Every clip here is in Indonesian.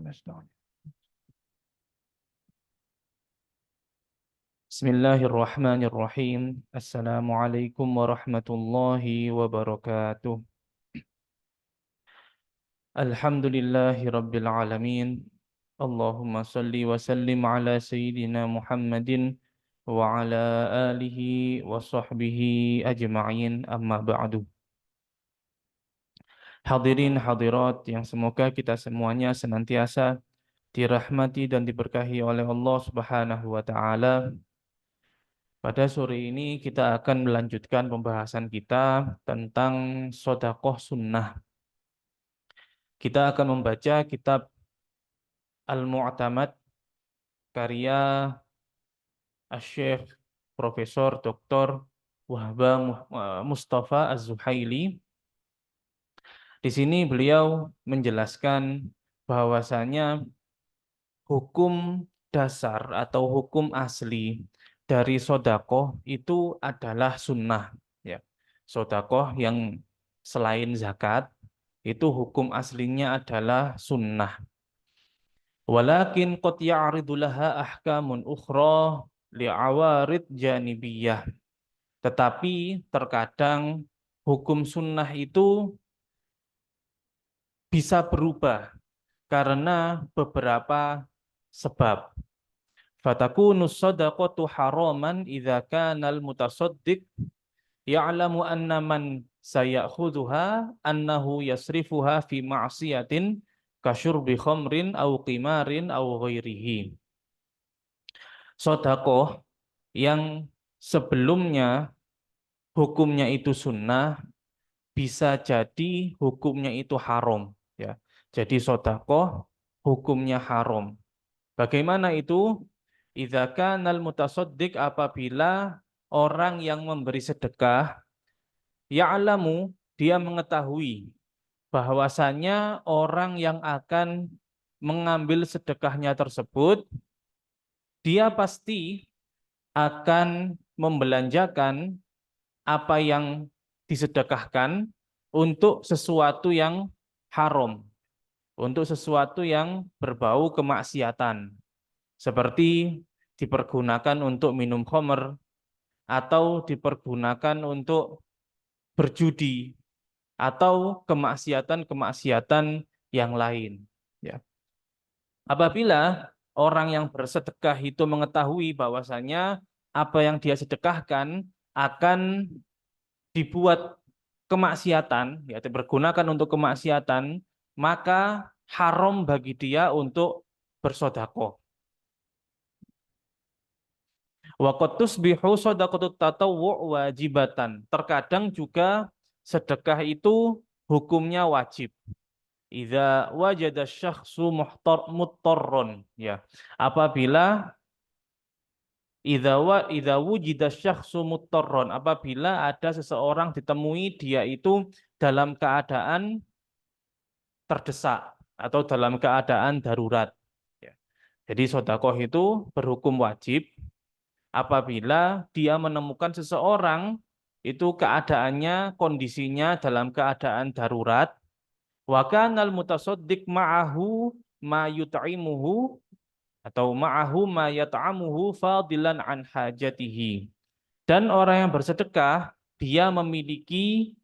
ونستعين. Bismillahirrahmanirrahim. Assalamualaikum warahmatullahi wabarakatuh. Alhamdulillahi rabbil alamin. Allahumma salli wa sallim ala sayyidina Muhammadin wa ala alihi wa sahbihi ajma'in, amma ba'du. Hadirin hadirat yang semoga kita semuanya senantiasa dirahmati dan diberkahi oleh Allah Subhanahu wa taala. Pada sore ini kita akan melanjutkan pembahasan kita tentang sedekah sunnah. Kita akan membaca kitab Al-Mu'tamad karya Asy-Syaikh Profesor Dr. Wahbah Mustafa Az-Zuhaili. Di sini beliau menjelaskan bahwasanya hukum dasar atau hukum asli dari sedekah itu adalah sunnah. Ya. Sedekah yang selain zakat itu hukum aslinya adalah sunnah. Walakin qad ya'ridu laha ahkamun ukhra li'awarid janibiyah. Tetapi terkadang hukum sunnah itu bisa berubah karena beberapa sebab. Fatakunu shadaqatu haraman idza kana al-mutasaddiq ya'lamu anna man sayakhudhuha annahu yasrifuha fi ma'siyatin kasyurbi khamrin aw qimarin aw ghairihi. Sedekah yang sebelumnya hukumnya itu sunnah bisa jadi hukumnya itu haram, ya. Jadi sedekah hukumnya haram. Bagaimana itu? Idza kanal mutasaddiq, apabila orang yang memberi sedekah ya'lamu, dia mengetahui bahwasanya orang yang akan mengambil sedekahnya tersebut dia pasti akan membelanjakan apa yang disedekahkan untuk sesuatu yang haram, untuk sesuatu yang berbau kemaksiatan, seperti dipergunakan untuk minum khamr atau dipergunakan untuk berjudi atau kemaksiatan-kemaksiatan yang lain. Ya. Apabila orang yang bersedekah itu mengetahui bahwasanya apa yang dia sedekahkan akan dibuat kemaksiatan, ya, dipergunakan untuk kemaksiatan, maka haram bagi dia untuk bersedekah. Wa qad tusbihu shadaqatut tatawwu' wajibatan. Terkadang juga sedekah itu hukumnya wajib. Idza wajada syakhsu muttarrun, ya. Apabila idza wujida syakhsu muttarrun, apabila ada seseorang ditemui dia itu dalam keadaan terdesak atau dalam keadaan darurat, ya. Jadi sedekah itu berhukum wajib apabila dia menemukan seseorang itu keadaannya, kondisinya dalam keadaan darurat, wa kanal mutasaddiq ma'ahu ma yut'imuhu atau ma'ahu ma yat'amuhu fadilan an hajatihi. Dan orang yang bersedekah dia memiliki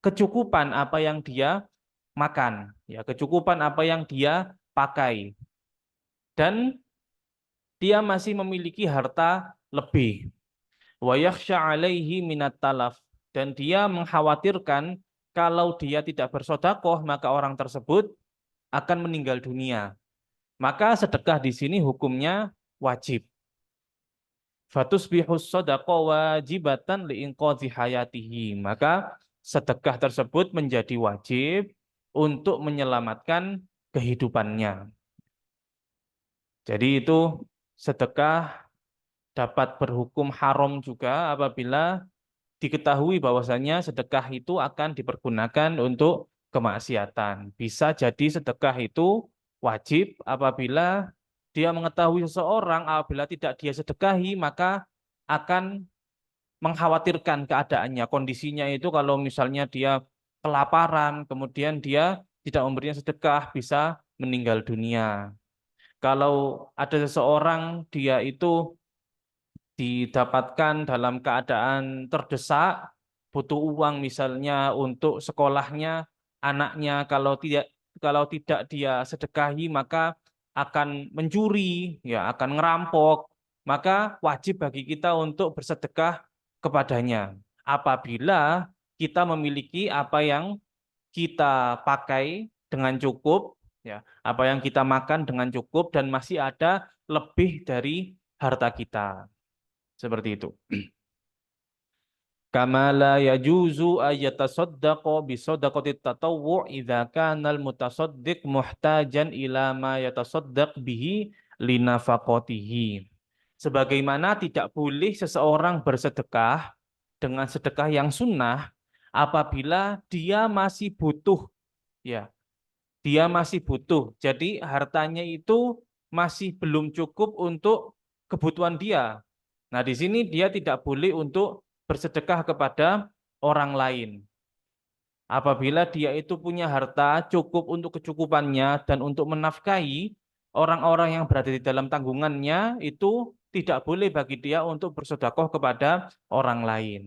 kecukupan apa yang dia makan, ya, kecukupan apa yang dia pakai. Dan dia masih memiliki harta lebih. Wa yakhsha 'alaihi minat talaf, dan dia mengkhawatirkan kalau dia tidak bersedekah maka orang tersebut akan meninggal dunia. Maka sedekah di sini hukumnya wajib. Fatusbihus shadaqah wajibatan liinqadhi hayatihi. Maka sedekah tersebut menjadi wajib untuk menyelamatkan kehidupannya. Jadi itu sedekah dapat berhukum haram juga apabila diketahui bahwasanya sedekah itu akan dipergunakan untuk kemaksiatan. Bisa jadi sedekah itu wajib apabila dia mengetahui seseorang apabila tidak dia sedekahi maka akan mengkhawatirkan keadaannya, kondisinya itu kalau misalnya dia kelaparan, kemudian dia tidak memberinya sedekah bisa meninggal dunia. Kalau ada seseorang dia itu didapatkan dalam keadaan terdesak, butuh uang misalnya untuk sekolahnya anaknya, kalau tidak dia sedekahi maka akan mencuri, ya akan ngerampok, maka wajib bagi kita untuk bersedekah kepadanya. Apabila kita memiliki apa yang kita pakai dengan cukup, ya, apa yang kita makan dengan cukup dan masih ada lebih dari harta kita. Seperti itu. Kama la yajuzu ayatasaddaqa bisadaqatit tatawwu' idza kana al-mutasaddiq muhtajan ila ma yatasaddaq bihi linafaqatihi. Sebagaimana tidak boleh seseorang bersedekah dengan sedekah yang sunnah apabila dia masih butuh, ya. Dia masih butuh. Jadi hartanya itu masih belum cukup untuk kebutuhan dia. Nah, di sini dia tidak boleh untuk bersedekah kepada orang lain. Apabila dia itu punya harta cukup untuk kecukupannya dan untuk menafkahi orang-orang yang berada di dalam tanggungannya, itu tidak boleh bagi dia untuk bersedekah kepada orang lain.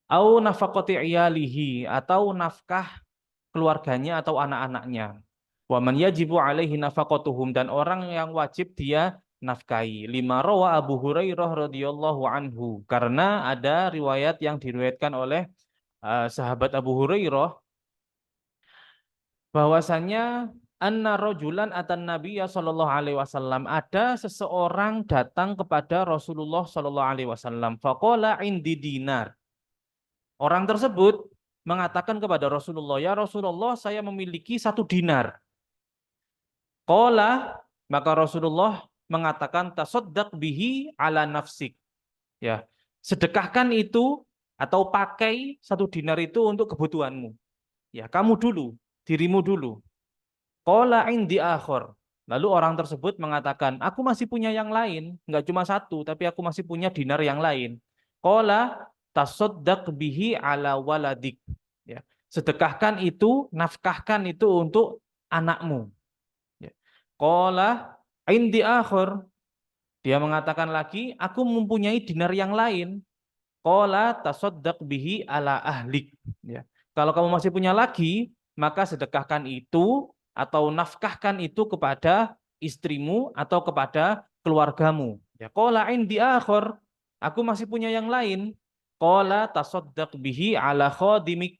Au nafaqati iyalihi, atau nafkah keluarganya atau anak-anaknya. Wa man yajibu alaihi nafaqatuhum, dan orang yang wajib dia nafkahi. Lima rawa Abu Hurairah radhiyallahu anhu, karena ada riwayat yang diriwayatkan oleh sahabat Abu Hurairah bahwasanya anna rajulan atan nabiyya sallallahu alaihi wasallam, ada seseorang datang kepada Rasulullah sallallahu alaihi wasallam, faqala indi dinar. Orang tersebut mengatakan kepada Rasulullah, ya Rasulullah, saya memiliki 1 dinar. Qala, maka Rasulullah mengatakan, tasaddaq bihi ala nafsik. Ya, sedekahkan itu atau pakai 1 dinar itu untuk kebutuhanmu. Ya, kamu dulu, dirimu dulu. Qala indi akhor. Lalu orang tersebut mengatakan, aku masih punya yang lain, enggak cuma 1, tapi aku masih punya dinar yang lain. Qala tasaddaq bihi ala waladik. Ya, sedekahkan itu, nafkahkan itu untuk anakmu. Ya. Qala indi akhor. Dia mengatakan lagi, aku mempunyai dinar yang lain. Qala tasaddaq bihi ala ahlik. Ya. Kalau kamu masih punya lagi, maka sedekahkan itu atau nafkahkan itu kepada istrimu atau kepada keluargamu. Ya, qala indi akhor, aku masih punya yang lain. Qala tasaddaq bihi ala khadimik.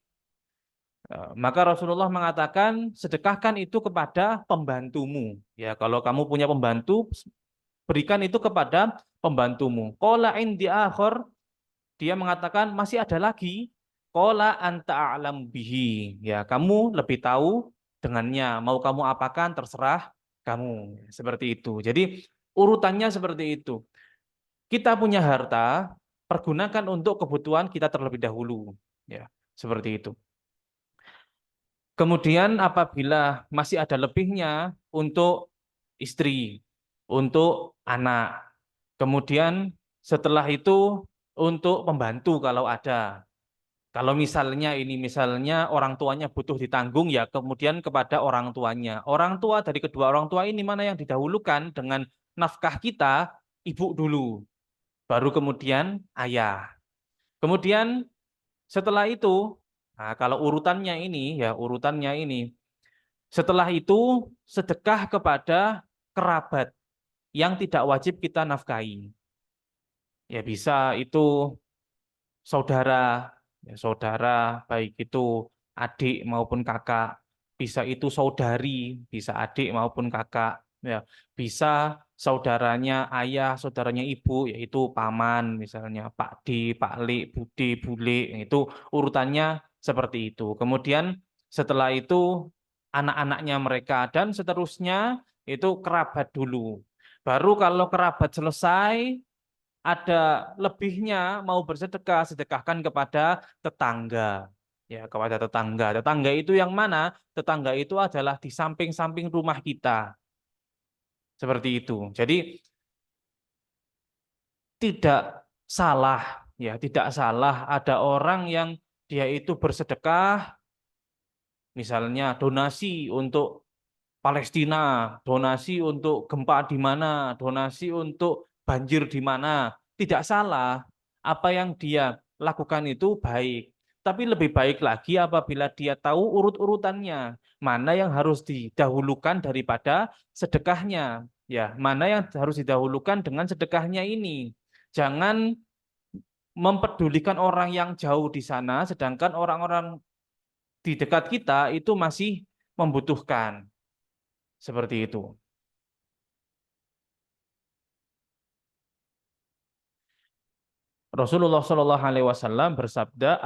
Maka Rasulullah mengatakan, sedekahkan itu kepada pembantumu. Ya, kalau kamu punya pembantu, berikan itu kepada pembantumu. Qala indi akhor, dia mengatakan masih ada lagi. Qala anta a'lam bihi. Ya, kamu lebih tahu dengannya. Mau kamu apakan terserah kamu. Seperti itu. Jadi urutannya seperti itu. Kita punya harta, pergunakan untuk kebutuhan kita terlebih dahulu. Ya, seperti itu. Kemudian apabila masih ada lebihnya untuk istri, untuk anak. Kemudian setelah itu untuk pembantu kalau ada. Kalau misalnya orang tuanya butuh ditanggung, ya kemudian kepada orang tuanya. Orang tua, dari kedua orang tua ini mana yang didahulukan dengan nafkah kita? Ibu dulu, baru kemudian ayah. Kemudian setelah itu, nah kalau urutannya ini, setelah itu sedekah kepada kerabat yang tidak wajib kita nafkahi. Ya bisa itu saudara, ya, saudara baik itu adik maupun kakak, bisa itu saudari, bisa adik maupun kakak, ya, bisa saudaranya ayah, saudaranya ibu, yaitu paman, misalnya Pak D, Pak Le, Bude, Bule, itu urutannya seperti itu. Kemudian setelah itu anak-anaknya mereka dan seterusnya itu kerabat dulu. Baru kalau kerabat selesai, ada lebihnya mau bersedekah, sedekahkan kepada tetangga. Ya, kepada tetangga. Tetangga itu yang mana? Tetangga itu adalah di samping-samping rumah kita. Seperti itu. Jadi tidak salah, ya, tidak salah ada orang yang dia itu bersedekah, misalnya donasi untuk Palestina, donasi untuk gempa di mana, donasi untuk banjir di mana. Tidak salah. Apa yang dia lakukan itu baik. Tapi lebih baik lagi apabila dia tahu urut-urutannya. Mana yang harus didahulukan daripada sedekahnya. Ya, mana yang harus didahulukan dengan sedekahnya ini. Jangan mempedulikan orang yang jauh di sana, sedangkan orang-orang di dekat kita itu masih membutuhkan. Seperti itu. Rasulullah Shallallahu Alaihi Wasallam bersabda,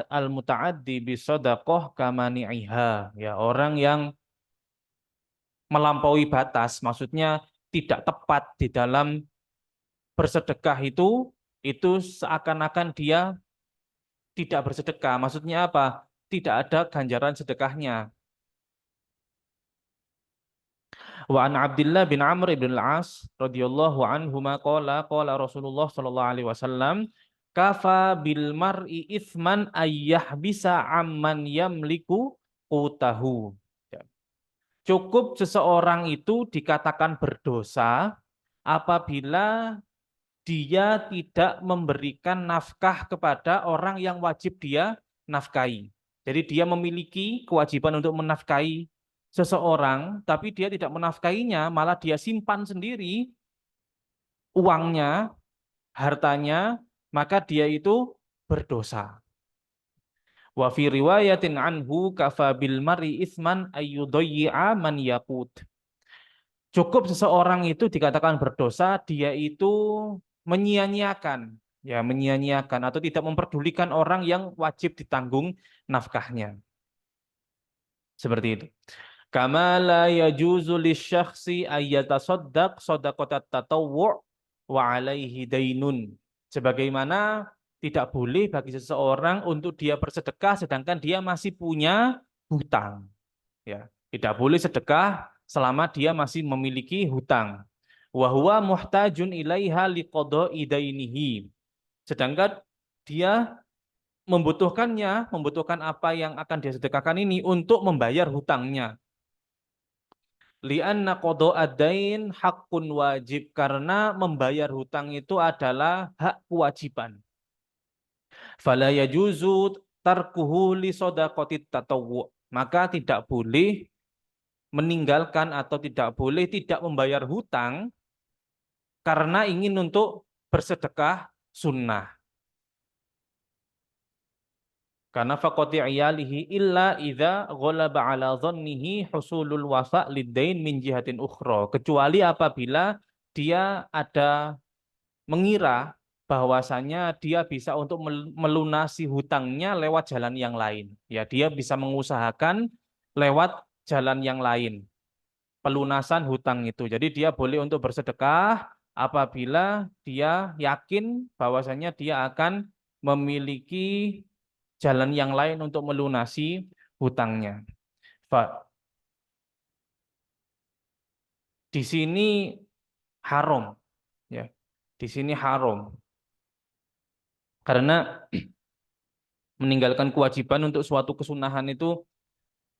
al-muta'addi bisodakoh kamani'iha. Ya, orang yang melampaui batas, maksudnya tidak tepat di dalam bersedekah itu seakan-akan dia tidak bersedekah. Maksudnya apa? Tidak ada ganjaran sedekahnya. Wa an Abdullah bin Amr bin Al-As radhiyallahu anhuma qala Rasulullah sallallahu alaihi wasallam kafa bil mar'i ithman ayyah bisa amman yamliku qutahu. Ya. Cukup seseorang itu dikatakan berdosa apabila dia tidak memberikan nafkah kepada orang yang wajib dia nafkahi. Jadi dia memiliki kewajiban untuk menafkahi seseorang, tapi dia tidak menafkahinya, malah dia simpan sendiri uangnya, hartanya, maka dia itu berdosa. Wa fi riwayatin anhu kafa bil mar'i itsman ayyudayyi'a man yaqut. Cukup seseorang itu dikatakan berdosa, dia itu menyia-nyiakan, ya menyia-nyiakan atau tidak memperdulikan orang yang wajib ditanggung nafkahnya. Seperti itu. Kama la yajuzu lisyakhsi ayyatasaddaq shadaqatat tatawwu' wa alaihi dainun. Sebagaimana tidak boleh bagi seseorang untuk dia bersedekah sedangkan dia masih punya hutang. Ya, tidak boleh sedekah selama dia masih memiliki hutang. Wa huwa muhtajun ilaiha liqada'i dainihi. Sedangkan dia membutuhkan apa yang akan dia sedekahkan ini untuk membayar hutangnya. Li'anna qada'ad dain haqqun wajib, karena membayar hutang itu adalah hak kewajiban. Fala yajuzu tarkuhu li shadaqatit tatawwu. Maka tidak boleh meninggalkan atau tidak boleh tidak membayar hutang karena ingin untuk bersedekah sunnah. Karena faqati iyalihi illa idza ghalaba ala dhannihi husulul wafa liddain min jihatin ukhra. Kecuali apabila dia ada mengira bahwasanya dia bisa untuk melunasi hutangnya lewat jalan yang lain. Ya, dia bisa mengusahakan lewat jalan yang lain pelunasan hutang itu. Jadi dia boleh untuk bersedekah apabila dia yakin bahwasanya dia akan memiliki jalan yang lain untuk melunasi hutangnya. Di sini haram, ya. Di sini haram karena meninggalkan kewajiban untuk suatu kesunahan itu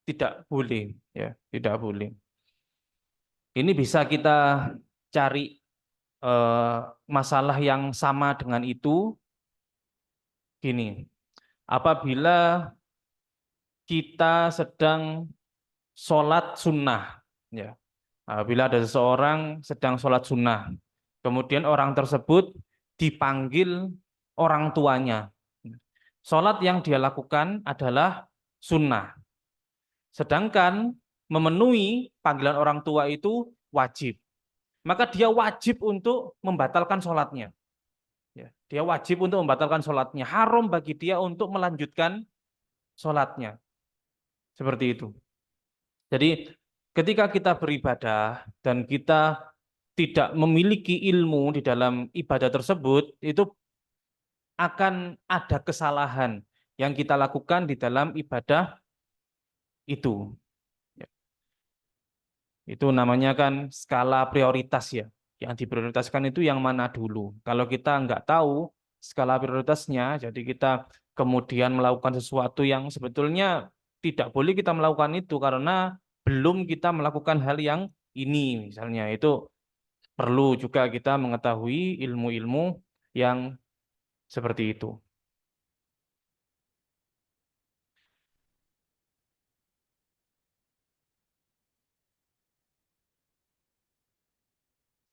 tidak boleh, ya, tidak boleh. Ini bisa kita cari masalah yang sama dengan itu gini. Apabila kita sedang sholat sunnah, ya. Apabila ada seseorang sedang sholat sunnah, kemudian orang tersebut dipanggil orang tuanya. Sholat yang dia lakukan adalah sunnah. Sedangkan memenuhi panggilan orang tua itu wajib. Maka dia wajib untuk membatalkan sholatnya. Ya, dia wajib untuk membatalkan sholatnya. Haram bagi dia untuk melanjutkan sholatnya. Seperti itu. Jadi ketika kita beribadah dan kita tidak memiliki ilmu di dalam ibadah tersebut, itu akan ada kesalahan yang kita lakukan di dalam ibadah itu. Ya. Itu namanya kan skala prioritas ya. Yang diprioritaskan itu yang mana dulu. Kalau kita nggak tahu skala prioritasnya, jadi kita kemudian melakukan sesuatu yang sebetulnya tidak boleh kita melakukan itu karena belum kita melakukan hal yang ini misalnya. Itu perlu juga kita mengetahui ilmu-ilmu yang seperti itu.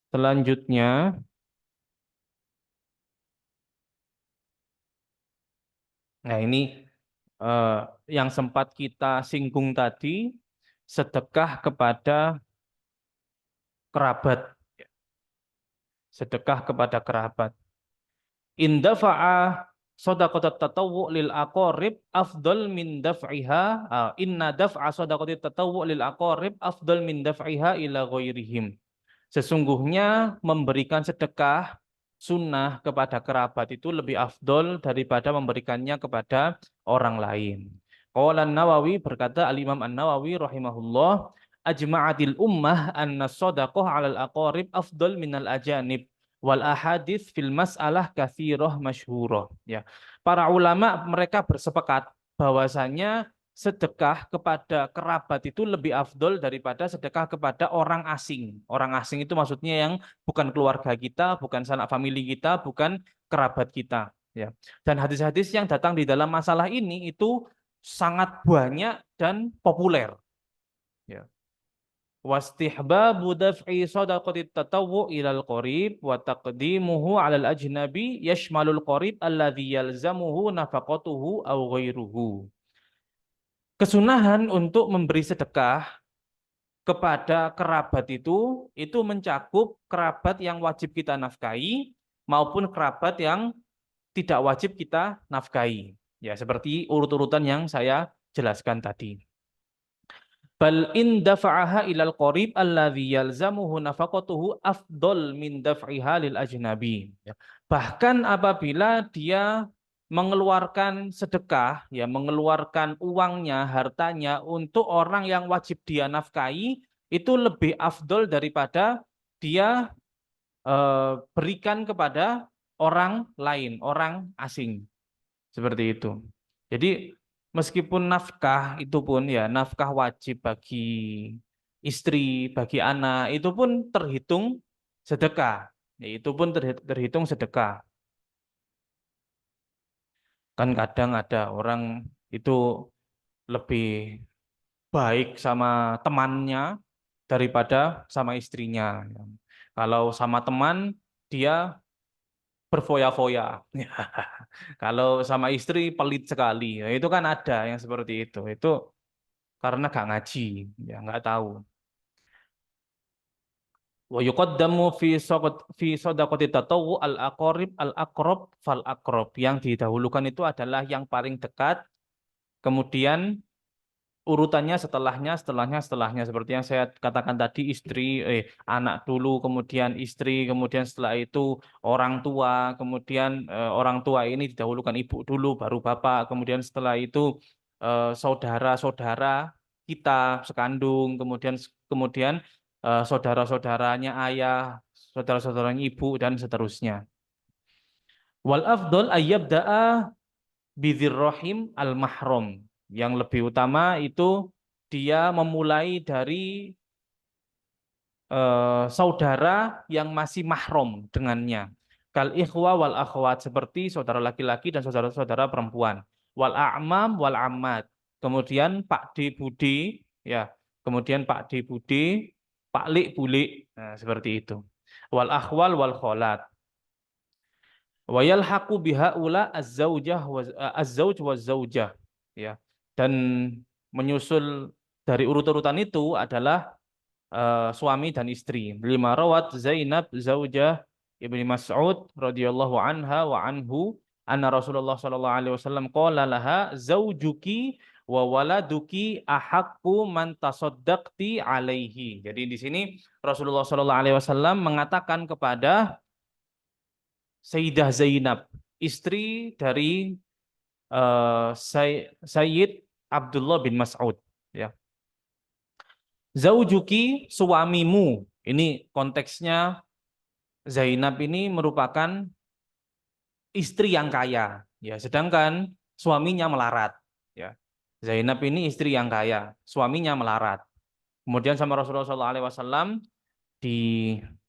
Selanjutnya, nah ini eh, yang sempat kita singgung tadi, sedekah kepada kerabat, sedekah kepada kerabat. Indafa'a shadaqatat tatawwu lil aqarib afdal min daf'iha inna daf'a shadaqatit tatawwu lil aqarib afdal min daf'iha ila ghairihim. Sesungguhnya memberikan sedekah sunnah kepada kerabat itu lebih afdol daripada memberikannya kepada orang lain. Qala An-Nawawi, berkata Al-Imam An-Nawawi rahimahullah, ajma'atil ummah anna shadaqah 'alal aqarib afdal minal ajanib wal ahadits fil mas'alah katsirah masyhurah. Ya. Para ulama mereka bersepakat bahwasanya sedekah kepada kerabat itu lebih afdol daripada sedekah kepada orang asing. Orang asing itu maksudnya yang bukan keluarga kita, bukan sanak famili kita, bukan kerabat kita. Ya. Dan hadis-hadis yang datang di dalam masalah ini itu sangat banyak dan populer. Ya. Wastihbabu daf'i sadaqati tatawwu ilal qarib wa taqdimuhu 'alal ajnabi yashmalul qarib alladhi yalzamuhu nafaqatuhu aw ghairuhu. Kesunahan untuk memberi sedekah kepada kerabat itu mencakup kerabat yang wajib kita nafkahi maupun kerabat yang tidak wajib kita nafkahi. Ya, seperti urut-urutan yang saya jelaskan tadi. Bal in dafa'aha ilal qarib alladhi yalzamuhu nafaqatuhu afdol min daf'iha lil ajnabi. Ya. Bahkan apabila dia mengeluarkan sedekah, ya mengeluarkan uangnya, hartanya untuk orang yang wajib dia nafkahi, itu lebih afdol daripada dia berikan kepada orang lain, orang asing. Seperti itu. Jadi meskipun nafkah itu pun ya nafkah wajib bagi istri, bagi anak, itu pun terhitung sedekah. Ya, itu pun terhitung sedekah. Kan kadang ada orang itu lebih baik sama temannya daripada sama istrinya. Kalau sama teman dia berfoya-foya. Kalau sama istri pelit sekali. Ya, itu kan ada yang seperti itu. Itu karena gak ngaji, ya nggak tahu. Wa yuqaddamu fi shadaqati tatawwu al-aqrab al-aqrab fal aqrab. Yang didahulukan itu adalah yang paling dekat, kemudian urutannya setelahnya seperti yang saya katakan tadi, anak dulu, kemudian istri, kemudian setelah itu orang tua, kemudian orang tua ini didahulukan ibu dulu baru bapak, kemudian setelah itu saudara-saudara kita sekandung, kemudian kemudian saudara-saudaranya ayah, saudara-saudaranya ibu dan seterusnya. Wal afdol ayyabda'a bidzir rahim al mahram. Yang lebih utama itu dia memulai dari saudara yang masih mahram dengannya. Kal ikhwa wal akhwat, seperti saudara laki-laki dan saudara-saudara perempuan. Wal a'mam wal ammat. Kemudian Pak D Bude, ya. Kemudian Pak D Bude, Pak Lik Bulik. Nah, seperti itu. Wal akhwal wal kholat. Wa yalhaqu bihaula az-zauj wa zaujah, ya. Dan menyusul dari urut-urutan itu adalah suami dan istri. Lima rawat Zainab zaujah Ibnu Mas'ud radhiyallahu anha wa anhu anna Rasulullah sallallahu alaihi wasallam qala laha zaujuki wa waladuki ahaqqu man tasaddaqti alaihi. Jadi di sini Rasulullah sallallahu alaihi wasallam mengatakan kepada Sayyidah Zainab, istri dari Sayyid Abdullah bin Mas'ud, ya. Zaujuki, suamimu. Ini konteksnya, Zainab ini merupakan istri yang kaya, ya. Sedangkan suaminya melarat, ya. Zainab ini istri yang kaya, suaminya melarat. Kemudian sama Rasulullah SAW diberikan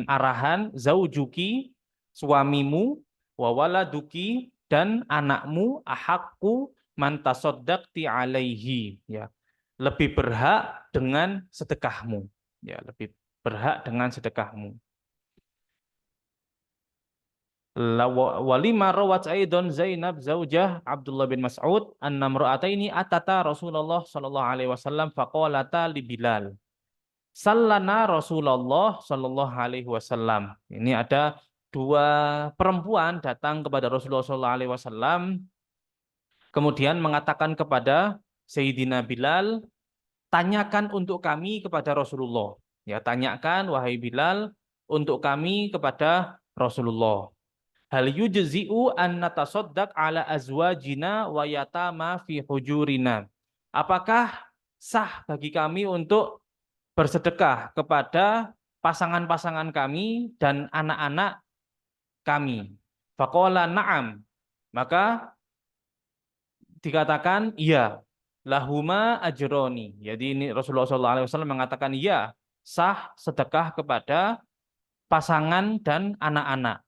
arahan, zaujuki, suamimu, wa waladuki, dan anakmu, ahakku mantasoddaqti alaihi, ya, lebih berhak dengan sedekahmu, ya, lebih berhak dengan sedekahmu. Walima rawat aidon Zainab zaujah Abdullah bin Mas'ud anna imra'ataini atata Rasulullah sallallahu alaihi wasallam faqalata li Bilal sallana Rasulullah sallallahu alaihi wasallam. Ini ada dua perempuan datang kepada Rasulullah sallallahu alaihi wasallam kemudian mengatakan kepada Sayyidina Bilal, tanyakan untuk kami kepada Rasulullah. Ya, tanyakan wahai Bilal untuk kami kepada Rasulullah. Hal yujzi'u an natasaddaq ala azwajina wa yatama fi hujurina. Apakah sah bagi kami untuk bersedekah kepada pasangan-pasangan kami dan anak-anak kami? Faqala na'am. Maka dikatakan iya. Lahuma ajroni. Jadi ini Rasulullah SAW mengatakan iya, sah sedekah kepada pasangan dan anak-anak.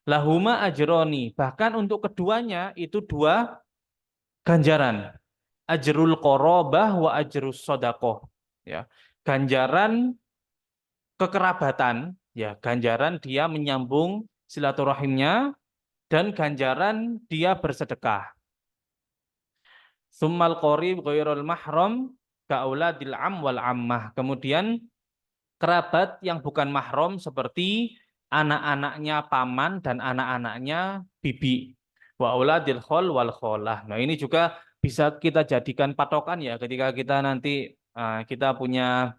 Lahuma ajroni, bahkan untuk keduanya itu dua ganjaran. Ajrul qorobah wa ajrus sodakoh. Ya, ganjaran kekerabatan, ya, ganjaran dia menyambung silaturahimnya dan ganjaran dia bersedekah. Summal qorib ghairul mahram kauladil am wal ammah. Kemudian kerabat yang bukan mahram seperti anak-anaknya paman dan anak-anaknya bibi. Wa auladil khol wal kholah. Nah, ini juga bisa kita jadikan patokan ya ketika kita nanti kita punya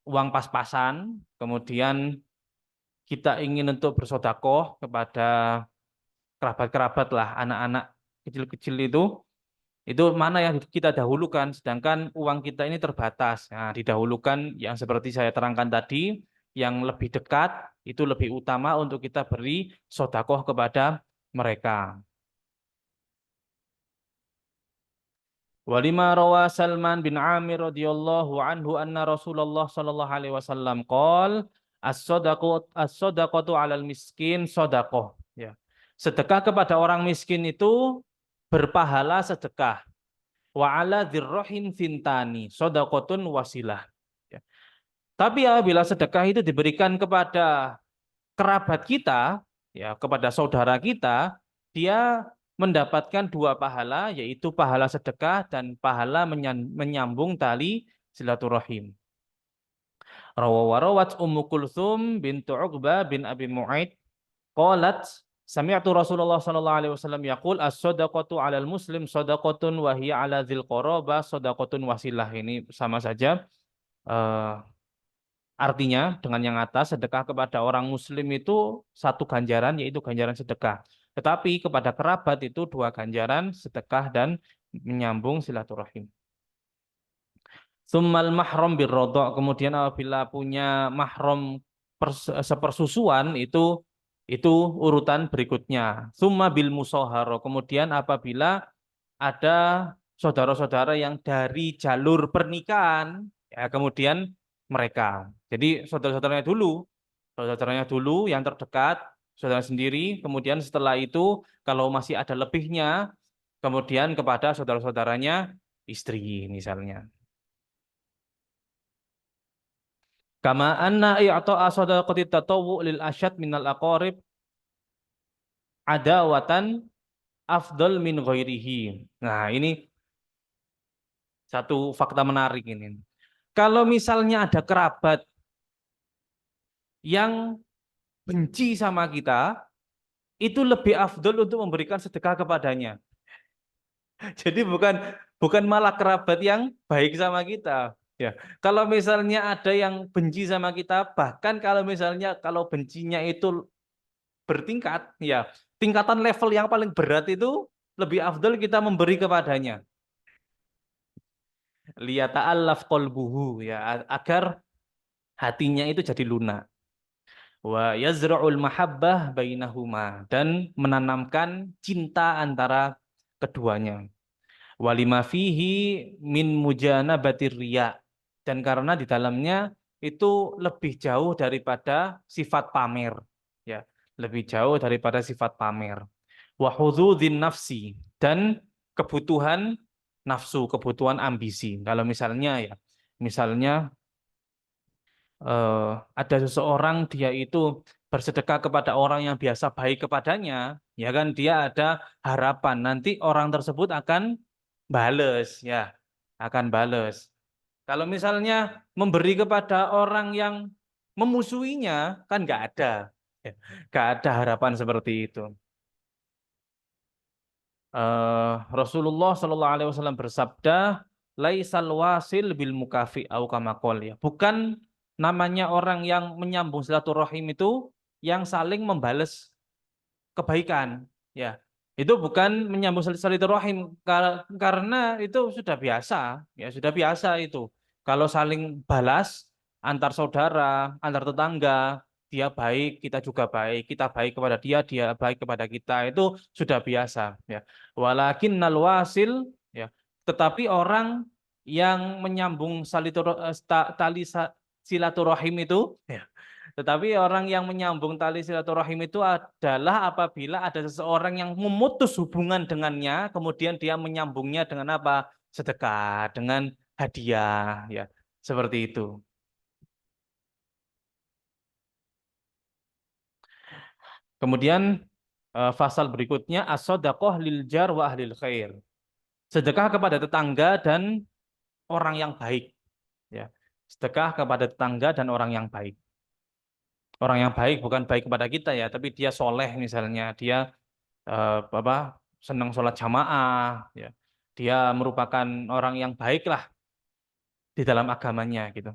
uang pas-pasan, kemudian kita ingin untuk bersodakoh kepada kerabat-kerabat lah, anak-anak kecil-kecil itu mana yang kita dahulukan, sedangkan uang kita ini terbatas. Nah, didahulukan yang seperti saya terangkan tadi, yang lebih dekat itu lebih utama untuk kita beri sodakoh kepada mereka. Walima rawa Salman bin Amir radhiyallahu anhu anna Rasulullah sallallahu alaihi wasallam qol as-sadaqatu 'alal miskin sadaqah, ya. Sedekah kepada orang miskin itu berpahala sedekah. Wa 'ala dzirrahim fintani sadaqatun wasilah. Ya. Tapi apabila sedekah itu diberikan kepada kerabat kita, ya, kepada saudara kita, dia mendapatkan dua pahala, yaitu pahala sedekah dan pahala menyambung tali silaturahim. Rawat Ummu Kulthum bintu Uqbah bin Abi Mu'aid qalat sami'tu Rasulullah sallallahu alaihi wasallam yaqul as-shadaqatu 'alal muslim shadaqatun wa hiya 'ala dzil qarabah shadaqatun wasilah. Ini sama saja artinya dengan yang atas, sedekah kepada orang muslim itu satu ganjaran, yaitu ganjaran sedekah. Tetapi kepada kerabat itu dua ganjaran, sedekah dan menyambung silaturahim. Summal mahram birrodok, kemudian apabila punya mahram sepersusuan itu urutan berikutnya. Summa bil musoharo, kemudian apabila ada saudara-saudara yang dari jalur pernikahan, ya, kemudian mereka. Jadi saudara-saudaranya dulu yang terdekat, saudara sendiri, kemudian setelah itu kalau masih ada lebihnya, kemudian kepada saudara-saudaranya istri misalnya. Kama anna i'ta'a sadaqati tatawwu lil asyad minal aqarib adawatan afdal min ghairihi. Nah, ini satu fakta menarik ini. Kalau misalnya ada kerabat yang benci sama kita, itu lebih afdol untuk memberikan sedekah kepadanya. Jadi bukan malah kerabat yang baik sama kita. Ya, kalau misalnya ada yang benci sama kita, bahkan kalau bencinya itu bertingkat, ya, tingkatan level yang paling berat itu lebih afdol kita memberi kepadanya. Liyata'allaf qalbuhu, ya, agar hatinya itu jadi lunak. Wa yazra'ul mahabbah bainahuma, dan menanamkan cinta antara keduanya. walima fihi min mujanabatir riya, dan karena di dalamnya itu lebih jauh daripada sifat pamer, ya, lebih jauh daripada sifat pamer. Wa hudzudzin nafsi, dan kebutuhan nafsu, kebutuhan ambisi. Kalau misalnya ya, misalnya ada seseorang dia itu bersedekah kepada orang yang biasa baik kepadanya, ya kan, dia ada harapan nanti orang tersebut akan bales, ya, akan bales. Kalau misalnya memberi kepada orang yang memusuhinya, kan nggak ada, ya, nggak ada harapan seperti itu. Rasulullah Shallallahu Alaihi Wasallam bersabda, laisal wasil bil mukafi au kama qol, ya. Bukan namanya orang yang menyambung silaturahim itu yang saling membalas kebaikan, ya. Itu bukan menyambung silaturahim karena itu sudah biasa, ya, sudah biasa itu. Kalau saling balas antar saudara, antar tetangga, dia baik, kita juga baik, kita baik kepada dia, dia baik kepada kita, itu sudah biasa, ya. Walakinnal wasil, ya, tetapi orang yang menyambung silaturahim itu, ya, tetapi orang yang menyambung tali silaturahim itu adalah apabila ada seseorang yang memutus hubungan dengannya, kemudian dia menyambungnya dengan apa? Sedekah, dengan hadiah, ya. Seperti itu. Kemudian pasal berikutnya as-shadaqah lil jar wa ahlil khair. Sedekah kepada tetangga dan orang yang baik, ya. Sedekah kepada tetangga dan orang yang baik. Orang yang baik bukan baik kepada kita, ya, tapi dia soleh misalnya, dia apa, senang sholat jamaah, ya. Dia merupakan orang yang baik lah di dalam agamanya gitu.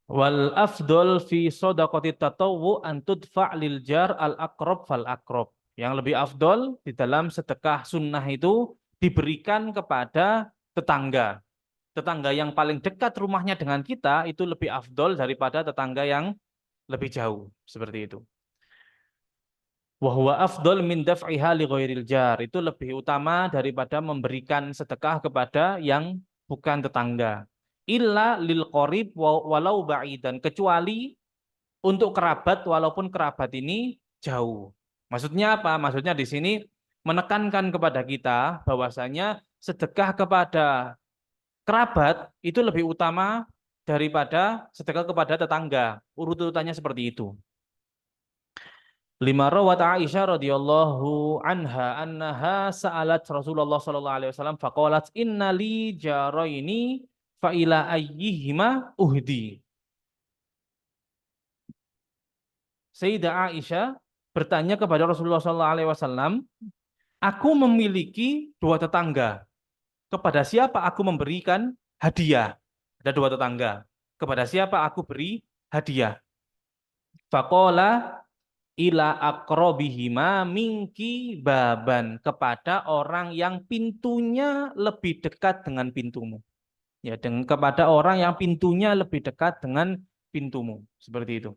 Wal afdol fi shadaqati tatawwu an tudfa' lil jar al aqrab fal aqrab. Yang lebih afdol di dalam sedekah sunnah itu diberikan kepada tetangga. Tetangga yang paling dekat rumahnya dengan kita itu lebih afdol daripada tetangga yang lebih jauh, seperti itu. Wa huwa afdol min daf'iha li ghairil jar. Itu lebih utama daripada memberikan sedekah kepada yang bukan tetangga. Illa lil qarib walau ba'idan, kecuali untuk kerabat walaupun kerabat ini jauh. Maksudnya apa? Maksudnya di sini menekankan kepada kita bahwasanya sedekah kepada kerabat itu lebih utama daripada sedekah kepada tetangga. Urut-urutannya seperti itu. Lima rawat Aisyah radhiyallahu anha annaha sa'alat Rasulullah sallallahu alaihi wasallam faqalat inna li jaraini fa ila ayyihima uhdi. Sayyidah Aisyah bertanya kepada Rasulullah sallallahu alaihi wasallam, aku memiliki dua tetangga. Kepada siapa aku memberikan hadiah? Ada dua tetangga. Kepada siapa aku beri hadiah? Faqala ila akrobihima minki baban, kepada orang yang pintunya lebih dekat dengan pintumu, ya, dengan kepada orang yang pintunya lebih dekat dengan pintumu, seperti itu.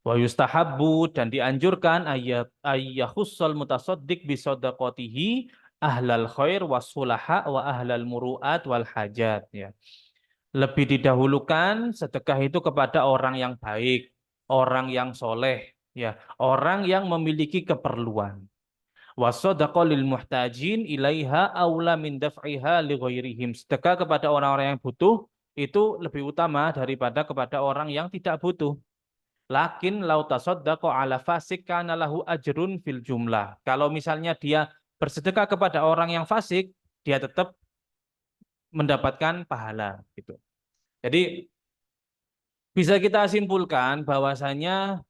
Wa yustahabbu, dan dianjurkan ayat ayyahussal mutasaddiq bisadaqatihi ahlal khair wasulaha wa ahlal muru'at wal hajat, ya. Lebih didahulukan sedekah itu kepada orang yang baik, orang yang soleh, ya, orang yang memiliki keperluan. Wasadaqah lil muhtajin ilaiha aula min daf'iha li ghairihim. Sedekah kepada orang-orang yang butuh itu lebih utama daripada kepada orang yang tidak butuh. Lakin lau tasaddaqa ala fasik kana lahu ajrun fil jumlah. Kalau misalnya dia bersedekah kepada orang yang fasik, dia tetap mendapatkan pahala gitu. Jadi bisa kita simpulkan bahwasanya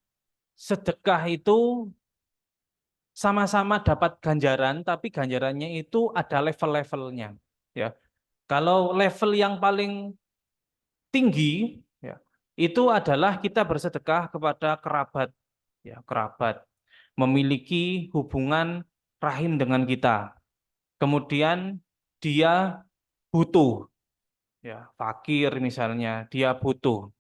sedekah itu sama-sama dapat ganjaran, tapi ganjarannya itu ada level-levelnya, ya. Kalau level yang paling tinggi, ya, itu adalah kita bersedekah kepada kerabat, ya, kerabat memiliki hubungan rahim dengan kita. Kemudian dia butuh, ya, fakir misalnya, dia butuh.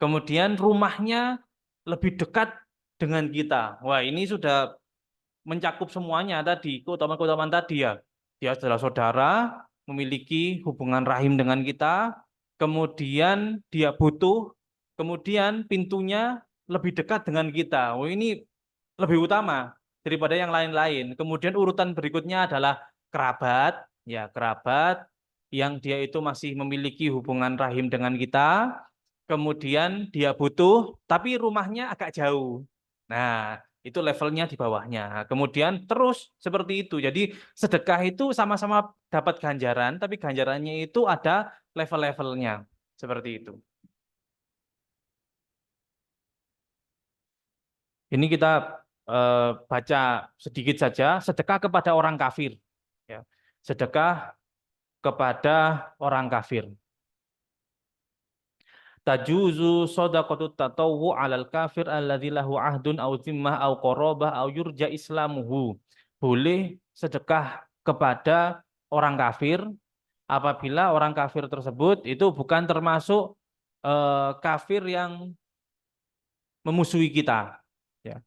Kemudian rumahnya lebih dekat dengan kita. Wah, ini sudah mencakup semuanya tadi, keutamaan-keutamaan tadi ya. Dia adalah saudara, memiliki hubungan rahim dengan kita, kemudian dia butuh, kemudian pintunya lebih dekat dengan kita. Oh, ini lebih utama daripada yang lain-lain. Kemudian urutan berikutnya adalah kerabat, ya kerabat yang dia itu masih memiliki hubungan rahim dengan kita. Kemudian dia butuh, tapi rumahnya agak jauh. Nah, itu levelnya di bawahnya. Kemudian terus seperti itu. Jadi sedekah itu sama-sama dapat ganjaran, tapi ganjarannya itu ada level-levelnya. Seperti itu. Ini kita baca sedikit saja, sedekah kepada orang kafir. Ya. Sedekah kepada orang kafir. Tajuzu shadaqatu tatawwu 'alal kafir alladzi lahu 'ahdun aw zimmah aw qarabah aw yurja islamuhu. Boleh sedekah kepada orang kafir apabila orang kafir tersebut itu bukan termasuk kafir yang memusuhi kita, ya.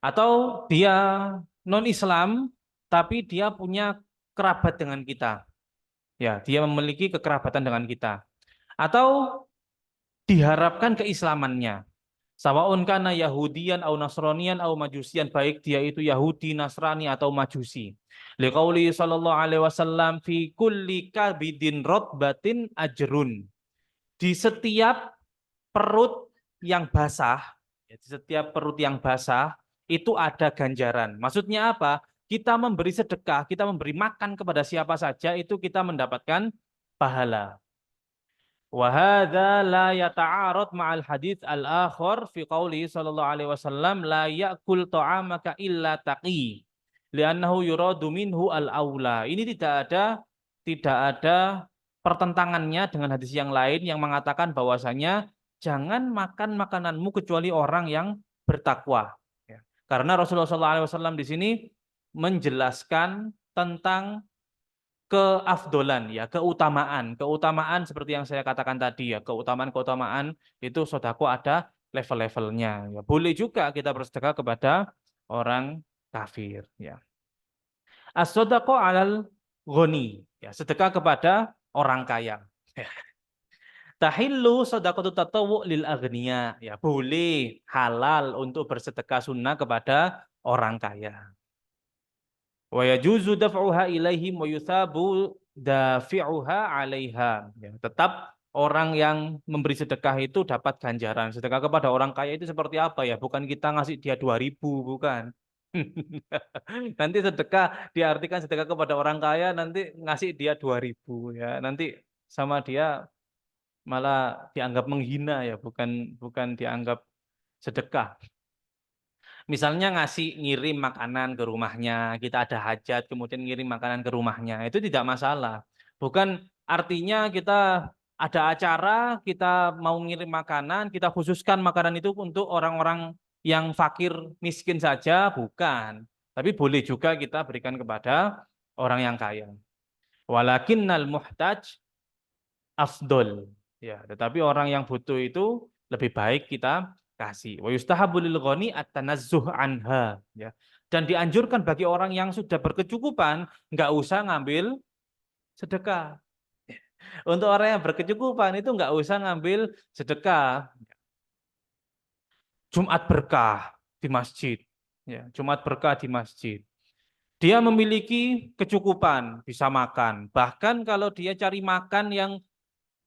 Atau dia non-Islam tapi dia punya kerabat dengan kita. Ya, dia memiliki kekerabatan dengan kita. Atau diharapkan keislamannya. Sawaun kana Yahudian au Nasranian au Majusian, baik dia itu Yahudi, Nasrani atau Majusi. Liqauli sallallahu alaihi wasallam fi kulli kabidin rotbatin ajrun. Di setiap perut yang basah, di setiap perut yang basah itu ada ganjaran. Maksudnya apa? Kita memberi sedekah, kita memberi makan kepada siapa saja itu kita mendapatkan pahala. Wa hadza la yata'arad ma'al hadits al-akhar fi qouli sallallahu alaihi wasallam la ya'kul ta'amaka illa taqi li'annahu yuradu minhu al-aula. Ini tidak ada pertentangannya dengan hadis yang lain yang mengatakan bahwasanya jangan makan makananmu kecuali orang yang bertakwa. Ya. Karena Rasulullah SAW di sini menjelaskan tentang keafdolan, ya keutamaan seperti yang saya katakan tadi, ya keutamaan itu sodako ada level-levelnya, ya boleh juga kita bersedekah kepada orang kafir, ya. As-sodako alal ghani, ya sedekah kepada orang kaya. Tahillu sodako tatawu lil agniya, ya boleh halal untuk bersedekah sunnah kepada orang kaya. Wa yajuzu daf'uha ilaihim wa yuthabu dafi'uha 'alaiha. Ya, tetap orang yang memberi sedekah itu dapat ganjaran. Sedekah kepada orang kaya itu seperti apa ya? Bukan kita ngasih dia 2.000, bukan. Nanti sedekah diartikan sedekah kepada orang kaya nanti ngasih dia 2.000 ya. Nanti sama dia malah dianggap menghina ya, bukan bukan dianggap sedekah. Misalnya ngirim makanan ke rumahnya, kita ada hajat, kemudian ngirim makanan ke rumahnya, itu tidak masalah. Bukan artinya kita ada acara, kita mau ngirim makanan, kita khususkan makanan itu untuk orang-orang yang fakir miskin saja, bukan. Tapi boleh juga kita berikan kepada orang yang kaya. Walakinnal muhtaj afdol. Ya, tetapi orang yang butuh itu lebih baik kita kasih. Wa yustahabu lil ghani at-tanazzuh anha, ya. Dan dianjurkan bagi orang yang sudah berkecukupan nggak usah ngambil sedekah. Untuk orang yang berkecukupan itu nggak usah ngambil sedekah. Jumat berkah di masjid, ya. Jumat berkah di masjid. Dia memiliki kecukupan, bisa makan. Bahkan kalau dia cari makan yang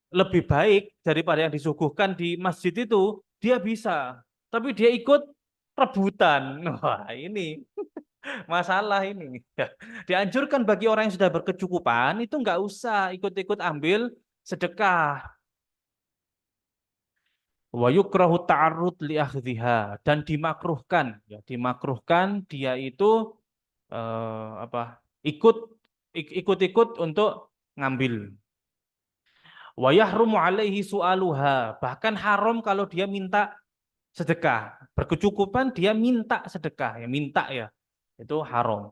lebih baik daripada yang disuguhkan di masjid itu, dia bisa. Tapi dia ikut rebutan. Wah, ini masalah ini. Dianjurkan bagi orang yang sudah berkecukupan itu nggak usah ikut-ikut ambil sedekah. Wa yukrahu ta'arrud li akhdhiha, dan dimakruhkan, ya dimakruhkan dia itu ikut-ikut untuk ngambil. Wa yahrumu alaihi su'aluha, bahkan haram kalau dia minta sedekah. Berkecukupan dia minta sedekah, ya minta ya. Itu haram.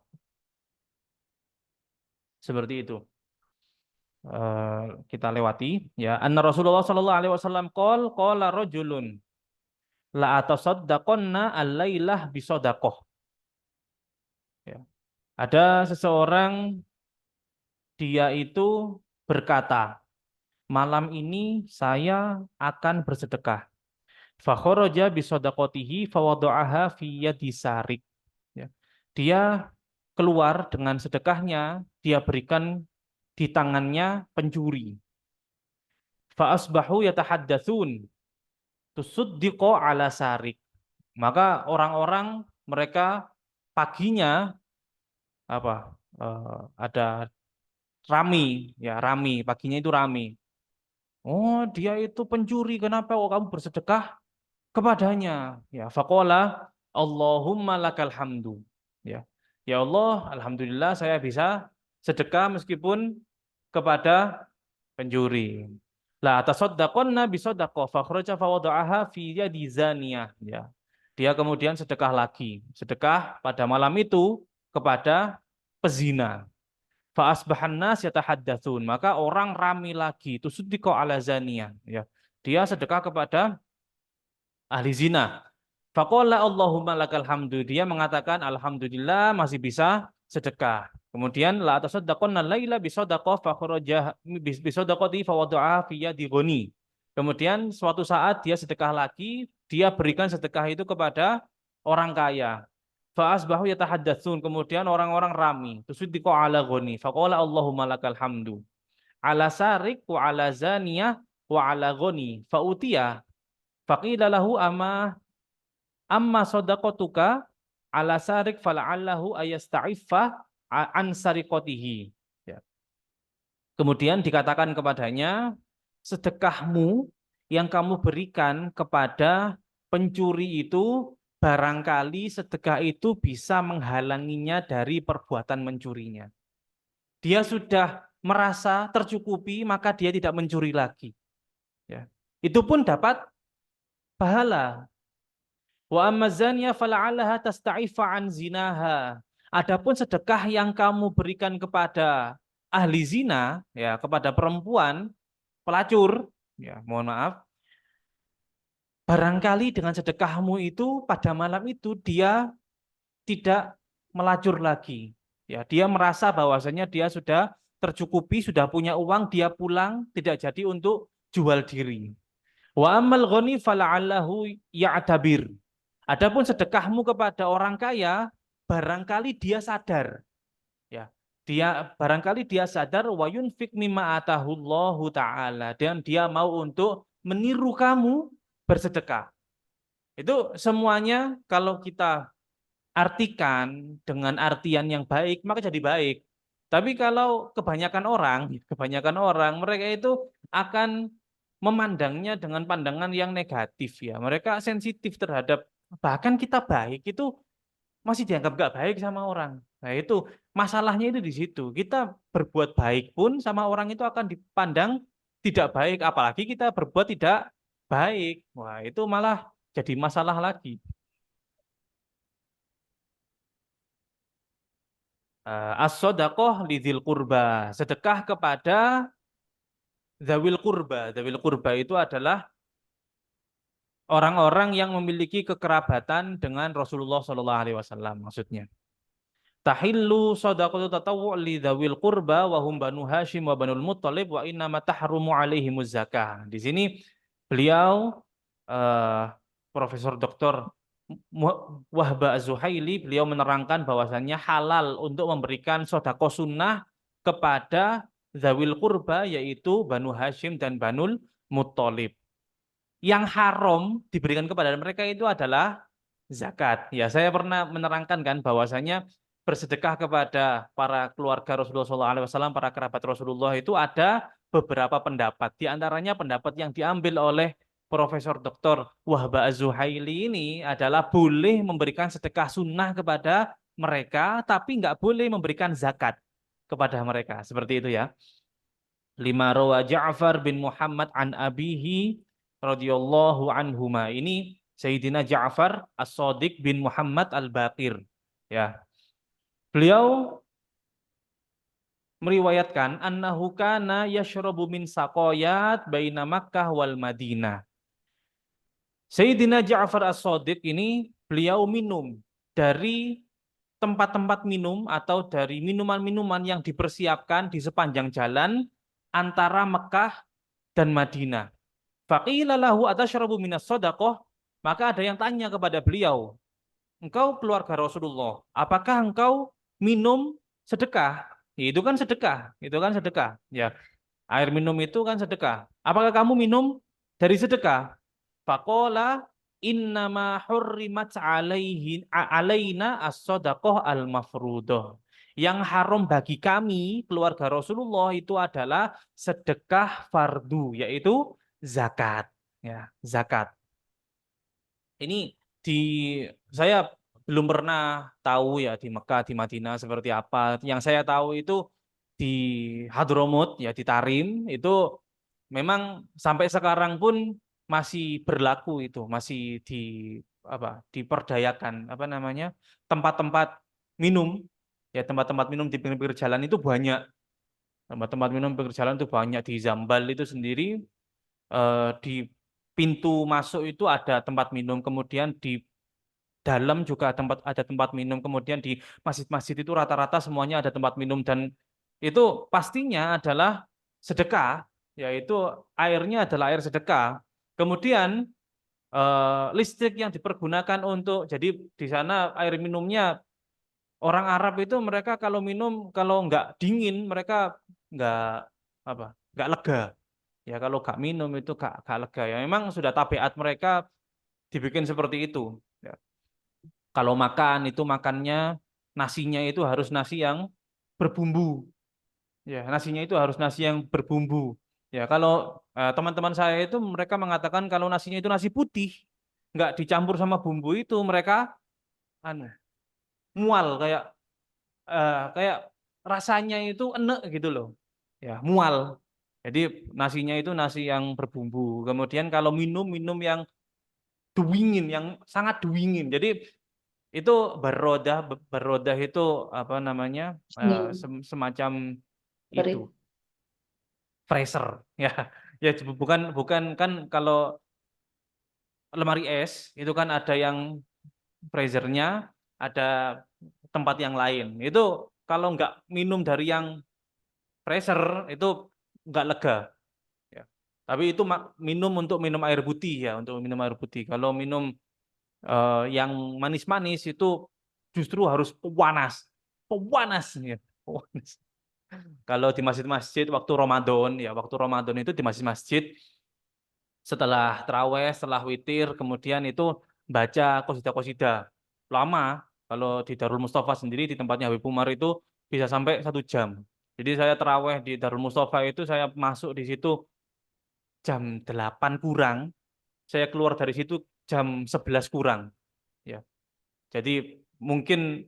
Seperti itu. Kita lewati ya. Anna Rasulullah sallallahu alaihi wasallam qala rajulun la atasaddaqanna al-lailah bisadaqah. Ada seseorang, dia itu berkata, malam ini saya akan bersedekah. Fakharaja bisodaqotihi fawadu'aha fi yadi sarik. Ya. Dia keluar dengan sedekahnya, dia berikan di tangannya pencuri. Fa asbahu yatahaddatsun tusuddiqo ala sarik. Maka orang-orang mereka paginya apa ada rami, ya rami, paginya itu rami. Oh, dia itu pencuri, kenapa kok kamu bersedekah kepadanya? Ya, faqala Allahumma lakal hamdu. Ya. Ya Allah, alhamdulillah saya bisa sedekah meskipun kepada pencuri. La tasaddaqonna bi sadaqah fa kharaja fa wada'aha fi yadi zaniyah. Ya. Dia kemudian sedekah lagi, sedekah pada malam itu kepada pezina. Fa asbahan nas yatahaddatsun, maka orang rami lagi, itu suddiqa ala zaniyah, ya. Dia sedekah kepada ahli zina. Faqala Allahumma lakal hamdu. Dia mengatakan alhamdulillah masih bisa sedekah. Kemudian la tasaddaqonna laila bi sadaqah fa kharaja bi sadaqati fa wada'a fi yadi ghani. Kemudian suatu saat dia sedekah lagi, dia berikan sedekah itu kepada orang kaya. Fa asbahu yatahaddatsun. Kemudian orang-orang rami. Tusiddiqu ala ghani. Faqala Allahumma lakal hamdu. Ala sarik wa ala zaniyah wa ala ghani. Fa utiya. Faqila lahu amma sadaqatuka ala sarik fala'allahu ayasta'iffa an sariqatihi. Ya. Kemudian dikatakan kepadanya, sedekahmu yang kamu berikan kepada pencuri itu barangkali sedekah itu bisa menghalanginya dari perbuatan mencurinya. Dia sudah merasa tercukupi, maka dia tidak mencuri lagi. Ya. Itu pun dapat pahala. Wa amma zaniya fala'alaha tasta'ifa an zinaha. Adapun sedekah yang kamu berikan kepada ahli zina, ya, kepada perempuan pelacur, ya, mohon maaf, barangkali dengan sedekahmu itu pada malam itu dia tidak melacur lagi. Ya, dia merasa bahwasanya dia sudah tercukupi, sudah punya uang, dia pulang tidak jadi untuk jual diri. Wa ammal ghani fala'allahu ya'tabir. Adapun sedekahmu kepada orang kaya, barangkali dia sadar, ya. Dia barangkali dia sadar wa yunfik mimma atahullahu taala, dan dia mau untuk meniru kamu bersedekah. Itu semuanya kalau kita artikan dengan artian yang baik, maka jadi baik. Tapi kalau kebanyakan orang mereka itu akan memandangnya dengan pandangan yang negatif, ya. Mereka sensitif terhadap, bahkan kita baik itu masih dianggap gak baik sama orang. Nah, itu masalahnya itu di situ. Kita berbuat baik pun sama orang itu akan dipandang tidak baik, apalagi kita berbuat tidak baik. Wah, itu malah jadi masalah lagi. As-shadaqah lidzil qurba, sedekah kepada zawil qurba. Zawil qurba itu adalah orang-orang yang memiliki kekerabatan dengan Rasulullah Shallallahu Alaihi Wasallam, maksudnya. Tahillu shadaqatu tatawwu' li dzawil qurba wa hum Banu Hashim wa Banul Muttalib wa inna ma tahrumu alaihimuz zakah. Di sini beliau Profesor Dr. Wahba Az-Zuhaili, beliau menerangkan bahwasannya halal untuk memberikan sedekah sunnah kepada dzawil qurba, yaitu Banu Hashim dan Banul Muttalib. Yang haram diberikan kepada mereka itu adalah zakat. Ya, saya pernah menerangkan kan bahwasanya bersedekah kepada para keluarga Rasulullah SAW, para kerabat Rasulullah itu ada beberapa pendapat. Di antaranya pendapat yang diambil oleh Profesor Dr. Wahba Az-Zuhaili ini adalah boleh memberikan sedekah sunnah kepada mereka, tapi nggak boleh memberikan zakat kepada mereka. Seperti itu ya. Lima rawa Ja'far bin Muhammad an abihi radhiyallahu anhuma. Ini Sayyidina Ja'far As-Shadiq bin Muhammad Al-Baqir. Ya. Beliau meriwayatkan annahu kana yashrabu min saqayat baina Makkah wal Madinah. Sayyidina Ja'far As-Shadiq ini beliau minum dari tempat-tempat minum atau dari minuman-minuman yang dipersiapkan di sepanjang jalan antara Mekah dan Madinah. Faqila lahu atasyrabu minas shadaqah? Maka ada yang tanya kepada beliau, engkau keluarga Rasulullah, apakah engkau minum sedekah? Itu kan sedekah, itu kan sedekah. Ya, air minum itu kan sedekah. Apakah kamu minum dari sedekah? Faqala innama hurrimat alaina as-shadaqah al-mafruḍah. Yang haram bagi kami keluarga Rasulullah itu adalah sedekah fardu, yaitu zakat. Ya, zakat. Ini di saya belum pernah tahu ya di Mekah, di Madinah seperti apa. Yang saya tahu itu di Hadramut ya di Tarim itu memang sampai sekarang pun masih berlaku itu, masih di apa? Diperdayakan apa namanya? Tempat-tempat minum ya tempat-tempat minum di pinggir-pinggir jalan itu banyak. Tempat-tempat minum pinggir jalan itu banyak di Zambal itu sendiri di pintu masuk itu ada tempat minum, kemudian di dalam juga ada tempat minum, kemudian di masjid-masjid itu rata-rata semuanya ada tempat minum dan itu pastinya adalah sedekah, yaitu airnya adalah air sedekah. Kemudian listrik yang dipergunakan untuk jadi di sana air minumnya orang Arab itu mereka kalau minum kalau nggak dingin mereka nggak apa nggak lega. Ya kalau gak minum itu gak lega ya. Memang sudah tabiat mereka dibikin seperti itu. Ya. Kalau makan itu makannya nasinya itu harus nasi yang berbumbu. Ya, nasinya itu harus nasi yang berbumbu. Ya, kalau teman-teman saya itu mereka mengatakan kalau nasinya itu nasi putih, nggak dicampur sama bumbu itu mereka anu mual kayak rasanya itu enek gitu loh. Ya, mual. Jadi nasinya itu nasi yang berbumbu. Kemudian kalau minum yang duwingin, yang sangat duwingin. Jadi itu barodah itu apa namanya Dingin. semacam itu Beri. freezer ya ya bukan bukan kan kalau lemari es itu kan ada yang freezernya ada tempat yang lain itu kalau nggak minum dari yang freezer itu nggak lega ya tapi itu minum untuk minum air putih ya untuk minum air putih kalau minum yang manis-manis itu justru harus pewanas, pewanas ya, pewanas. Kalau di masjid-masjid waktu Ramadan itu di masjid-masjid setelah traweh, setelah witir, kemudian itu baca qasidah-qasidah. Lama, kalau di Darul Mustafa sendiri di tempatnya Habib Umar itu bisa sampai 1 jam. Jadi saya traweh di Darul Mustafa itu saya masuk di situ jam 8 kurang, saya keluar dari situ jam 11 kurang. Ya, jadi mungkin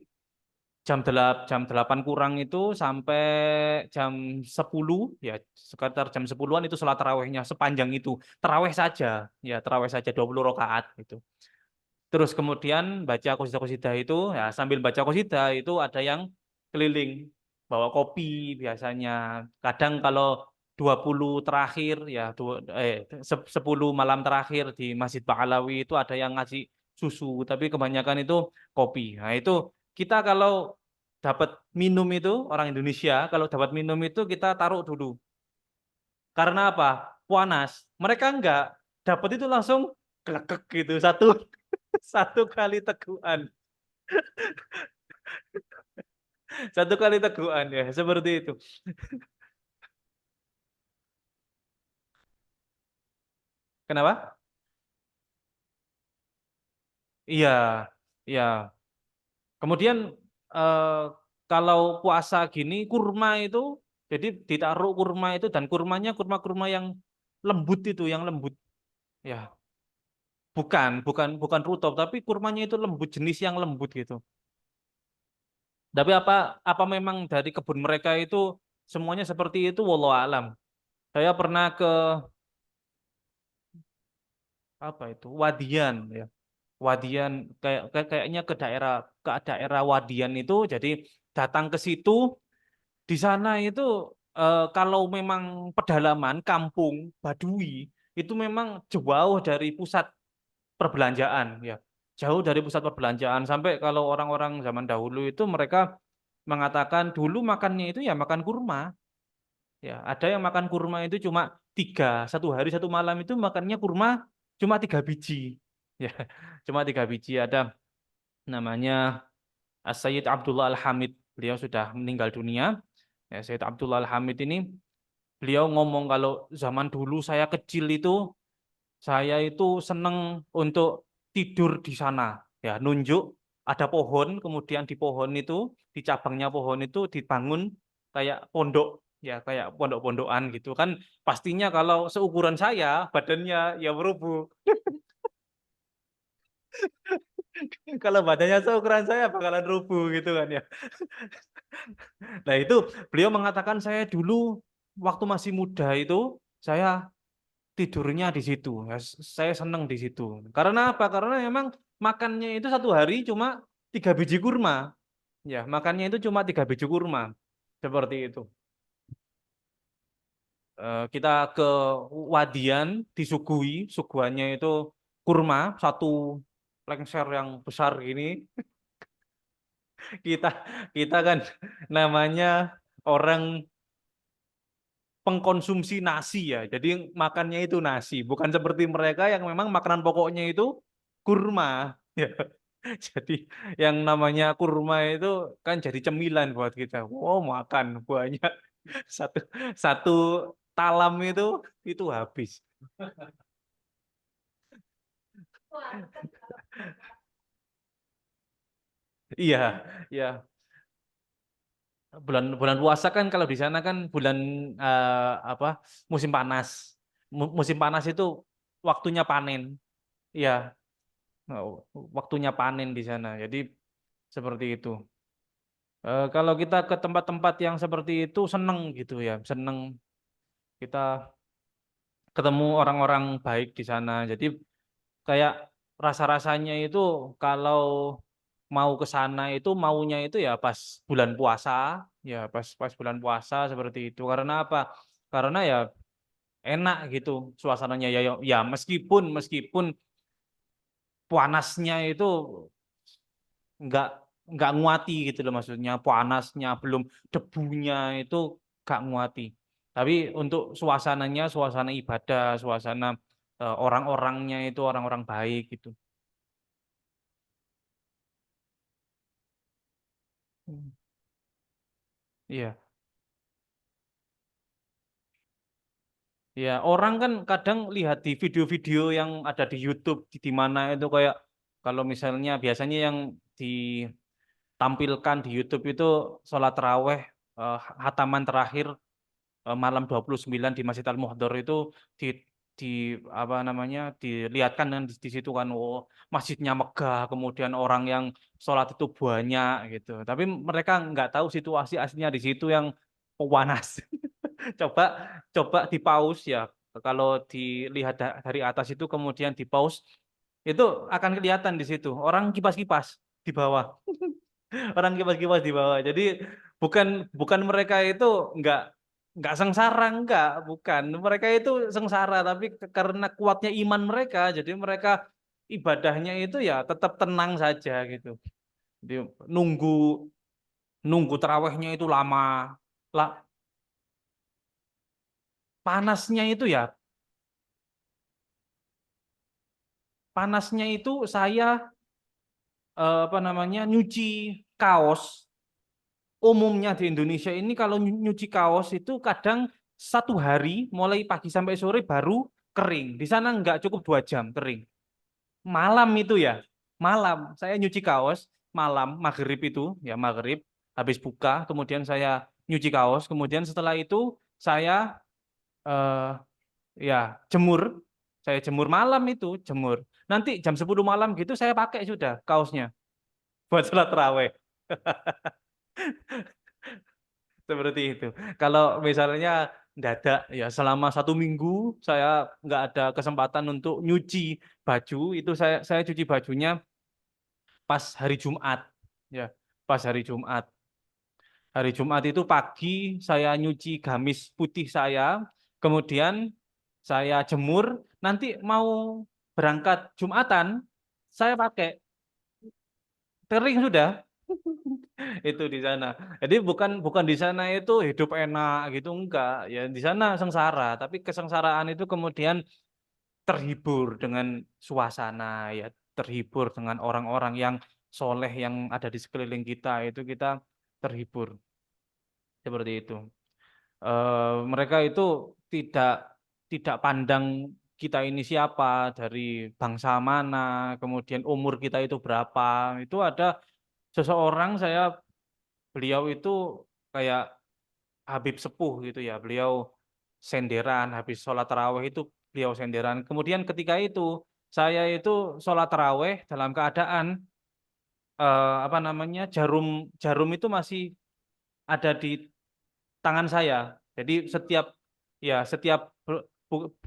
jam 8 kurang itu sampai jam 10 ya sekitar jam 10-an itu sholat tarawehnya sepanjang itu taraweh saja ya taraweh saja 20 rakaat itu terus kemudian baca qasidah-qasidah itu ya sambil baca qasidah itu ada yang keliling bawa kopi biasanya kadang kalau 20 terakhir ya 10 malam terakhir di Masjid Ba'alawi itu ada yang ngasih susu tapi kebanyakan itu kopi nah itu kita kalau dapat minum itu orang Indonesia kalau dapat minum itu kita taruh dulu. Karena apa? Panas. Mereka enggak dapat itu langsung klekek gitu satu satu kali tegukan. Satu kali tegukan ya, seperti itu. Kenapa? Iya, iya. Kemudian eh, kalau puasa gini kurma itu jadi ditaruh kurma itu dan kurmanya kurma-kurma yang lembut itu, yang lembut. Ya, bukan rutop, tapi kurmanya itu lembut jenis yang lembut gitu. Tapi apa memang dari kebun mereka itu semuanya seperti itu? Wallahu alam. Saya pernah ke apa itu? Wadian ya. Wadian kayaknya ke daerah Wadian itu jadi datang ke situ di sana itu kalau memang pedalaman kampung Baduy itu memang jauh dari pusat perbelanjaan ya. jauh dari pusat perbelanjaan. Sampai kalau orang-orang zaman dahulu itu mereka mengatakan dulu makannya itu ya makan kurma. Ya, ada yang makan kurma itu cuma tiga, satu hari satu malam itu makannya kurma cuma 3 biji. Ya, cuma 3 biji. Ada namanya Sayyid Abdullah Al-Hamid. Beliau sudah meninggal dunia. Ya, Sayyid Abdullah Al-Hamid ini beliau ngomong kalau zaman dulu saya kecil itu saya itu seneng untuk tidur di sana. Ya, nunjuk ada pohon, kemudian di pohon itu, di cabangnya pohon itu dibangun kayak pondok, ya kayak pondok-pondokan gitu kan. Pastinya kalau seukuran saya, badannya ya berubu. Kalau badannya seukuran saya bakalan rubuh gitu kan ya. Nah, itu beliau mengatakan saya dulu waktu masih muda itu saya tidurnya di situ. Ya, saya senang di situ. Karena apa? Karena memang makannya itu satu hari cuma 3 biji kurma. Ya, makannya itu cuma 3 biji kurma. Seperti itu. Kita ke Wadian disuguhi, suguhannya itu kurma satu lengser yang besar gini. Kita kita kan namanya orang pengkonsumsi nasi ya. Jadi makannya itu nasi, bukan seperti mereka yang memang makanan pokoknya itu kurma. Ya. Jadi yang namanya kurma itu kan jadi cemilan buat kita. Wow, makan banyak. Satu satu talam itu habis. Iya, iya. Bulan bulan puasa kan kalau di sana kan bulan apa? Musim panas. Musim panas itu waktunya panen. Iya, waktunya panen di sana. Jadi seperti itu. Kalau kita ke tempat-tempat yang seperti itu seneng gitu ya, seneng kita ketemu orang-orang baik di sana. Jadi kayak rasa-rasanya itu kalau mau ke sana itu maunya itu ya pas bulan puasa, ya pas pas bulan puasa seperti itu. Karena apa? Karena ya enak gitu suasananya ya, ya meskipun meskipun panasnya itu nggak nggak nguati gitu loh, maksudnya panasnya belum, debunya itu nggak nguati, tapi untuk suasananya suasana ibadah, suasana orang-orangnya itu orang-orang baik gitu. Hmm. Iya, ya orang kan kadang lihat di video-video yang ada di YouTube di mana itu kayak kalau misalnya biasanya yang ditampilkan di YouTube itu sholat taraweh, hataman terakhir malam 29 di Masjid Al-Muhdhar itu di apa namanya dilihatkan kan di situ kan, oh masjidnya megah, kemudian orang yang sholat itu banyak gitu. Tapi mereka nggak tahu situasi aslinya di situ yang panas. Coba coba di pause ya. Kalau dilihat dari atas itu kemudian di pause itu akan kelihatan di situ orang kipas-kipas di bawah. Orang kipas-kipas di bawah. Jadi bukan bukan mereka itu nggak nggak sengsara, nggak, bukan. Mereka itu sengsara tapi karena kuatnya iman mereka, jadi mereka ibadahnya itu ya tetap tenang saja gitu. Jadi nunggu nunggu terawihnya itu lama. Lah, panasnya itu ya, panasnya itu saya apa namanya nyuci kaos. Umumnya di Indonesia ini kalau nyuci kaos itu kadang satu hari mulai pagi sampai sore baru kering. Di sana nggak cukup 2 jam kering. Malam itu ya, malam saya nyuci kaos malam maghrib itu ya, maghrib habis buka kemudian saya nyuci kaos, kemudian setelah itu saya eh, ya jemur, saya jemur malam itu jemur. Nanti jam 10 malam gitu saya pakai sudah kaosnya buat sholat taraweh. Seperti itu. Kalau misalnya dadak ya selama 1 minggu saya nggak ada kesempatan untuk nyuci baju, itu saya cuci bajunya pas hari Jumat, ya pas hari Jumat. Hari Jumat itu pagi saya nyuci gamis putih saya, kemudian saya jemur, nanti mau berangkat Jumatan saya pakai. kering sudah. Itu di sana. Jadi bukan di sana itu hidup enak gitu, enggak. Ya di sana sengsara, tapi kesengsaraan itu kemudian terhibur dengan suasana ya, terhibur dengan orang-orang yang soleh yang ada di sekeliling kita, itu kita terhibur, seperti itu. Mereka itu tidak tidak pandang kita ini siapa, dari bangsa mana, kemudian umur kita itu berapa. Itu ada seseorang, beliau itu kayak Habib sepuh gitu ya. Beliau senderan habis sholat taraweh itu, beliau senderan. Kemudian ketika itu saya itu sholat taraweh dalam keadaan apa namanya, jarum jarum itu masih ada di tangan saya. Jadi setiap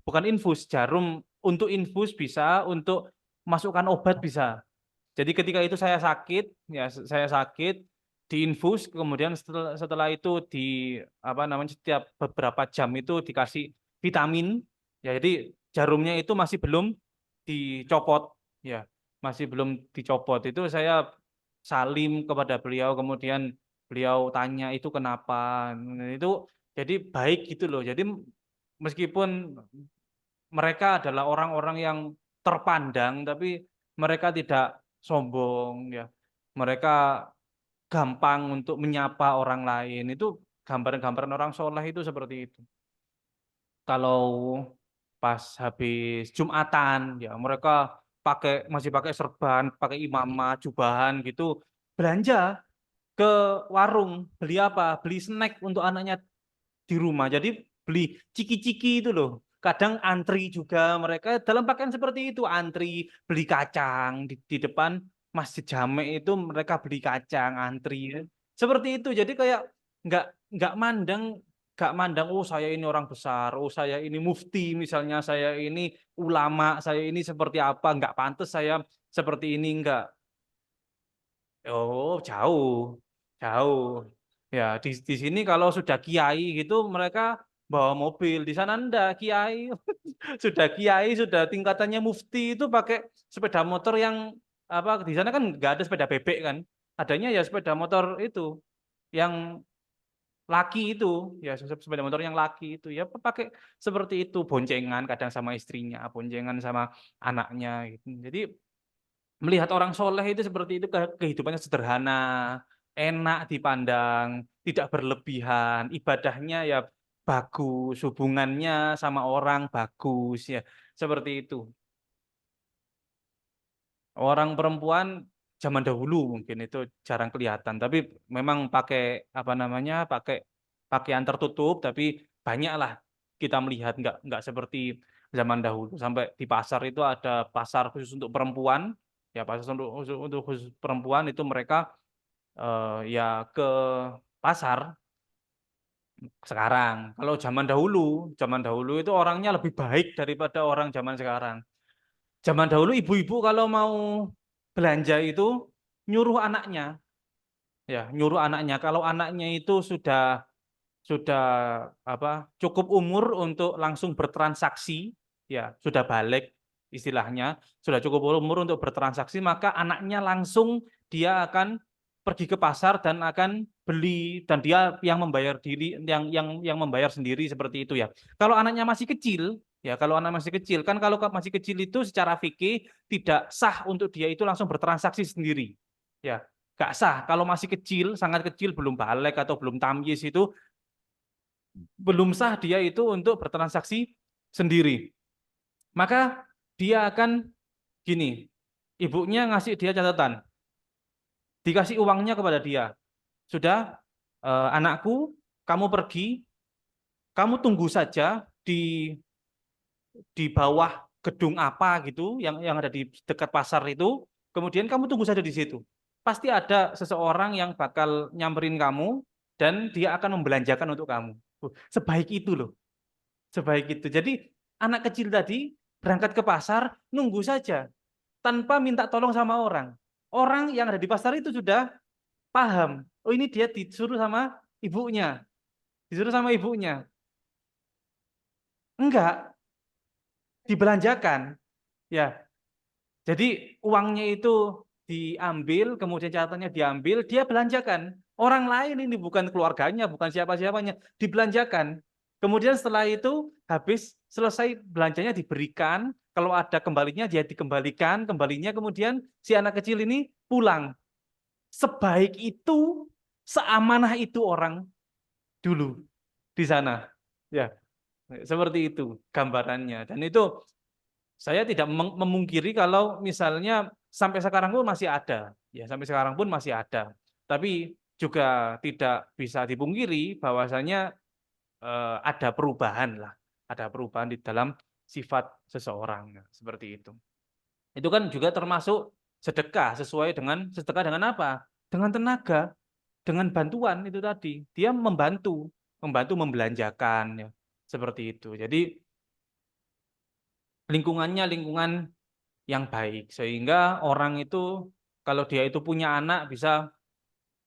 bukan infus, jarum untuk infus bisa, untuk masukkan obat bisa. Jadi ketika itu saya sakit, ya saya sakit, diinfus, kemudian setelah itu di apa namanya, setiap beberapa jam itu dikasih vitamin. Ya, jadi jarumnya itu masih belum dicopot, ya masih belum dicopot. Itu saya salim kepada beliau, kemudian beliau tanya itu kenapa. Nah, itu jadi baik gitu loh. Jadi meskipun mereka adalah orang-orang yang terpandang, tapi mereka tidak sombong ya. Mereka gampang untuk menyapa orang lain. Itu gambaran-gambaran orang soleh itu seperti itu. Kalau pas habis Jumatan ya mereka masih pakai serban, pakai imamah, jubahan gitu, belanja ke warung, beli apa? Beli snack untuk anaknya di rumah. Jadi beli ciki-ciki itu loh. Kadang antri juga, mereka dalam pakaian seperti itu, antri beli kacang di depan Masjid Jame itu, mereka beli kacang antri. Seperti itu. Jadi kayak nggak nggak mandang nggak mandang, oh saya ini orang besar, oh saya ini mufti misalnya, saya ini ulama, saya ini seperti apa, nggak pantas saya seperti ini, nggak. Oh, jauh, jauh. Ya, di sini kalau sudah kiai gitu mereka bawa mobil. Di sana enggak, kiai sudah kiai, sudah tingkatannya mufti itu pakai sepeda motor yang apa, di sana kan nggak ada sepeda bebek kan. Adanya ya sepeda motor itu yang laki itu, ya sepeda motor yang laki itu ya pakai seperti itu, boncengan kadang sama istrinya, boncengan sama anaknya gitu. Jadi melihat orang soleh itu seperti itu, kehidupannya sederhana, enak dipandang, tidak berlebihan, ibadahnya ya bagus, hubungannya sama orang bagus ya, seperti itu. Orang perempuan zaman dahulu mungkin itu jarang kelihatan, tapi memang pakai apa namanya, pakai pakaian tertutup, tapi banyaklah kita melihat, nggak seperti zaman dahulu. Sampai di pasar itu ada pasar khusus untuk perempuan, ya pasar untuk khusus perempuan itu mereka ya ke pasar sekarang. Kalau zaman dahulu itu orangnya lebih baik daripada orang zaman sekarang. Zaman dahulu ibu-ibu kalau mau belanja itu nyuruh anaknya, ya nyuruh anaknya. Kalau anaknya itu sudah apa, cukup umur untuk langsung bertransaksi, ya sudah balik istilahnya, sudah cukup umur untuk bertransaksi, maka anaknya langsung dia akan pergi ke pasar dan akan beli, dan dia yang membayar diri, yang membayar sendiri, seperti itu ya. Kalau anaknya masih kecil, ya kalau anak masih kecil kan, kalau masih kecil itu secara fikih tidak sah untuk dia itu langsung bertransaksi sendiri, ya gak sah. Kalau masih kecil, sangat kecil, belum balik atau belum tamyiz itu belum sah dia itu untuk bertransaksi sendiri. Maka dia akan gini, ibunya ngasih dia catatan, dikasih uangnya kepada dia. Sudah, anakku, kamu pergi, kamu tunggu saja di bawah gedung apa gitu, yang ada di dekat pasar itu. Kemudian kamu tunggu saja di situ. Pasti ada seseorang yang bakal nyamperin kamu dan dia akan membelanjakan untuk kamu. Sebaik itu loh. Sebaik itu. Jadi anak kecil tadi berangkat ke pasar, nunggu saja tanpa minta tolong sama orang. Orang yang ada di pasar itu sudah paham. Oh, ini dia disuruh sama ibunya. Disuruh sama ibunya. Enggak, dibelanjakan. Ya. Jadi uangnya itu diambil, kemudian catatannya diambil, dia belanjakan. Orang lain ini bukan keluarganya, bukan siapa-siapanya, dibelanjakan. Kemudian setelah itu habis selesai belanjanya diberikan, kalau ada kembalinya dia dikembalikan, kembalinya kemudian si anak kecil ini pulang. Sebaik itu, seamanah itu orang dulu di sana. Ya, seperti itu gambarannya. Dan itu saya tidak memungkiri kalau misalnya sampai sekarang pun masih ada. Ya, sampai sekarang pun masih ada. Tapi juga tidak bisa dipungkiri bahwasanya ada perubahan lah. Ada perubahan di dalam sifat seseorang. Seperti itu. Itu kan juga termasuk sedekah, sesuai dengan sedekah dengan apa? Dengan tenaga, dengan bantuan itu tadi. Dia membantu, membantu membelanjakan ya. Seperti itu. Jadi lingkungannya lingkungan yang baik sehingga orang itu kalau dia itu punya anak bisa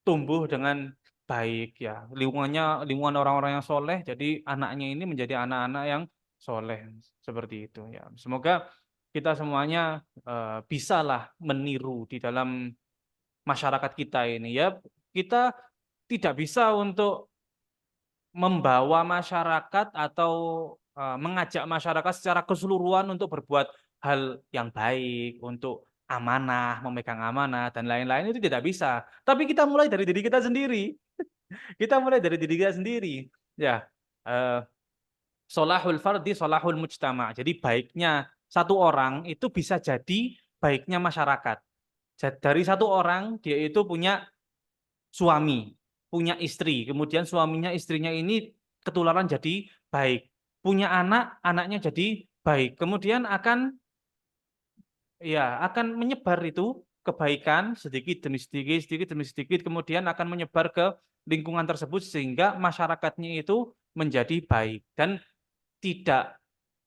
tumbuh dengan baik ya. Lingkungannya lingkungan orang-orang yang soleh, jadi anaknya ini menjadi anak-anak yang soleh seperti itu ya. Semoga kita semuanya bisalah meniru di dalam masyarakat kita ini ya. Kita tidak bisa untuk membawa masyarakat atau mengajak masyarakat secara keseluruhan untuk berbuat hal yang baik, untuk amanah, memegang amanah dan lain-lain itu tidak bisa. Tapi kita mulai dari diri kita sendiri. Kita mulai dari diri kita sendiri. Ya, eh, solahul fardi, solahul mujtama. Jadi baiknya satu orang itu bisa jadi baiknya masyarakat. Dari satu orang dia itu punya suami, punya istri, kemudian suaminya istrinya ini ketularan jadi baik, punya anak, anaknya jadi baik, kemudian akan menyebar itu kebaikan sedikit demi sedikit, sedikit demi sedikit, kemudian akan menyebar ke lingkungan tersebut sehingga masyarakatnya itu menjadi baik dan tidak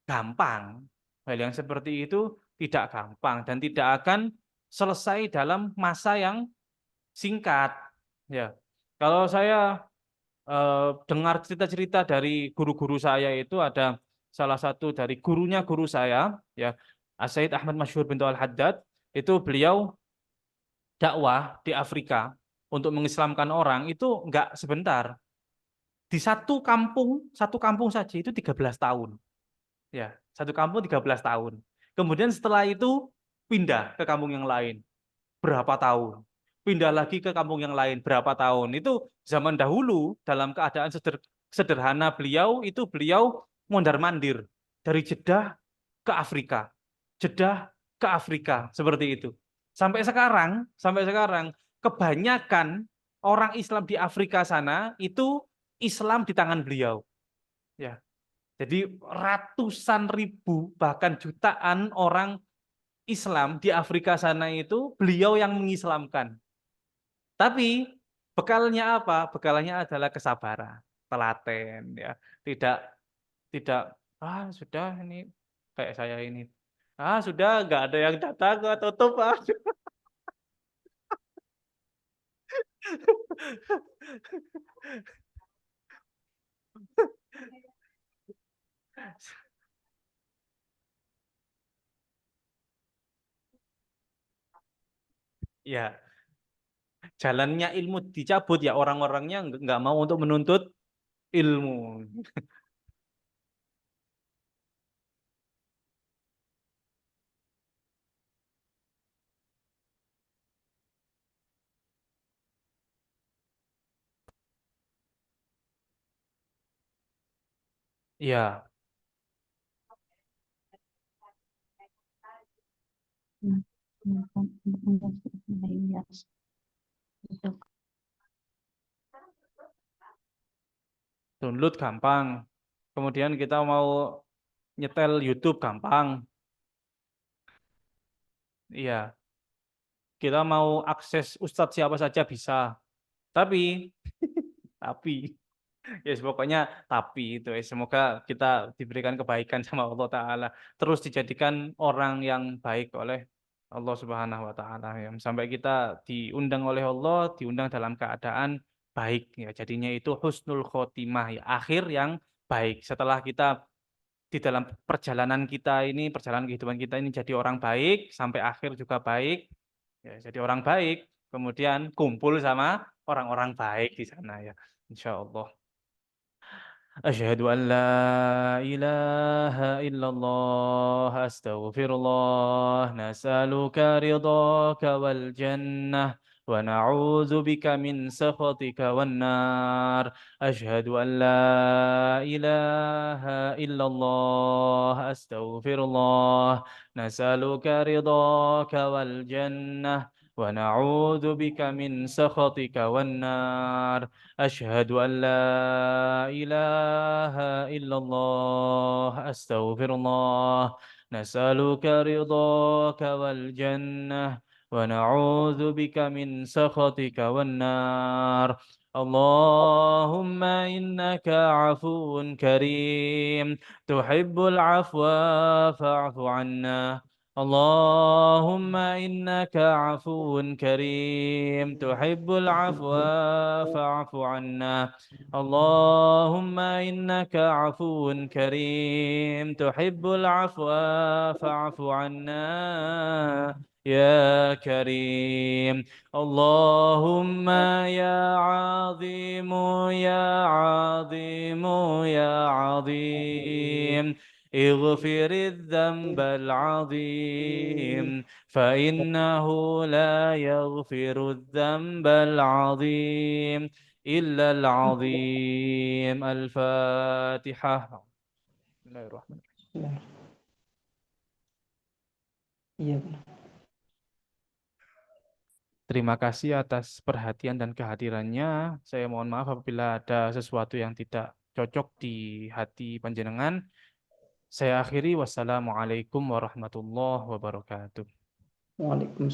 gampang. Hal yang seperti itu tidak gampang dan tidak akan selesai dalam masa yang singkat. Ya, kalau saya dengar cerita-cerita dari guru-guru saya itu ada salah satu dari gurunya guru saya, ya, Said Ahmad Masyhur bin Al-Haddad, itu beliau dakwah di Afrika untuk mengislamkan orang itu enggak sebentar. Di satu kampung saja itu 13 tahun. Ya, satu kampung 13 tahun. Kemudian setelah itu pindah ke kampung yang lain. Berapa tahun? Pindah lagi ke kampung yang lain berapa tahun? Itu zaman dahulu dalam keadaan sederhana beliau itu beliau mondar-mandir dari Jeddah ke Afrika. Jeddah ke Afrika seperti itu. Sampai sekarang kebanyakan orang Islam di Afrika sana itu Islam di tangan beliau. Ya. Jadi ratusan ribu bahkan jutaan orang Islam di Afrika sana itu beliau yang mengislamkan. Tapi bekalnya apa? Bekalnya adalah kesabaran, telaten ya. Tidak tidak sudah ini kayak saya ini. Sudah nggak ada yang datang, tutup. Ya, jalannya ilmu dicabut ya orang-orangnya nggak mau untuk menuntut ilmu. Ya, download gampang. Kemudian kita mau nyetel YouTube gampang. Iya, kita mau akses ustadz siapa saja bisa. Tapi, tapi, ya pokoknya tapi itu ya. Semoga kita diberikan kebaikan sama Allah Ta'ala. Terus dijadikan orang yang baik oleh Allah Subhanahu Wa Ta'ala. Ya. Sampai kita diundang oleh Allah, diundang dalam keadaan baik. Ya. Jadinya itu husnul khotimah, ya. Akhir yang baik. Setelah kita di dalam perjalanan kita ini, perjalanan kehidupan kita ini jadi orang baik, sampai akhir juga baik. Ya, jadi orang baik, kemudian kumpul sama orang-orang baik di sana ya, insya Allah. أشهد أن لا إله إلا الله أستغفر الله نسألك رضاك والجنة ونعوذ بك من سخطك والنار أشهد أن لا إله إلا الله أستغفر الله نسألك رضاك والجنة ونعوذ بك من سخطك والنار أشهد أن لا إله إلا الله أستغفر الله نسألك رضاك والجنة ونعوذ بك من سخطك والنار اللهم إنك عفو كريم تحب العفو فاعف عنا اللهم إنك عفو كريم تحب العفو فاعف عنا اللهم إنك عفو كريم تحب العفو فاعف عنا يا كريم اللهم يا عظيم يا عظيم يا عظيم اغفر الذنب العظيم فإنه لا يغفر الذنب العظيم إلا العظيم الفاتحة بسم الله الرحمن الرحيم Ya, iya benar. Terima kasih atas perhatian dan kehadirannya. Saya mohon maaf apabila ada sesuatu yang tidak cocok di hati panjenengan. Saya akhiri wassalamualaikum warahmatullahi wabarakatuh. Waalaikumsalam.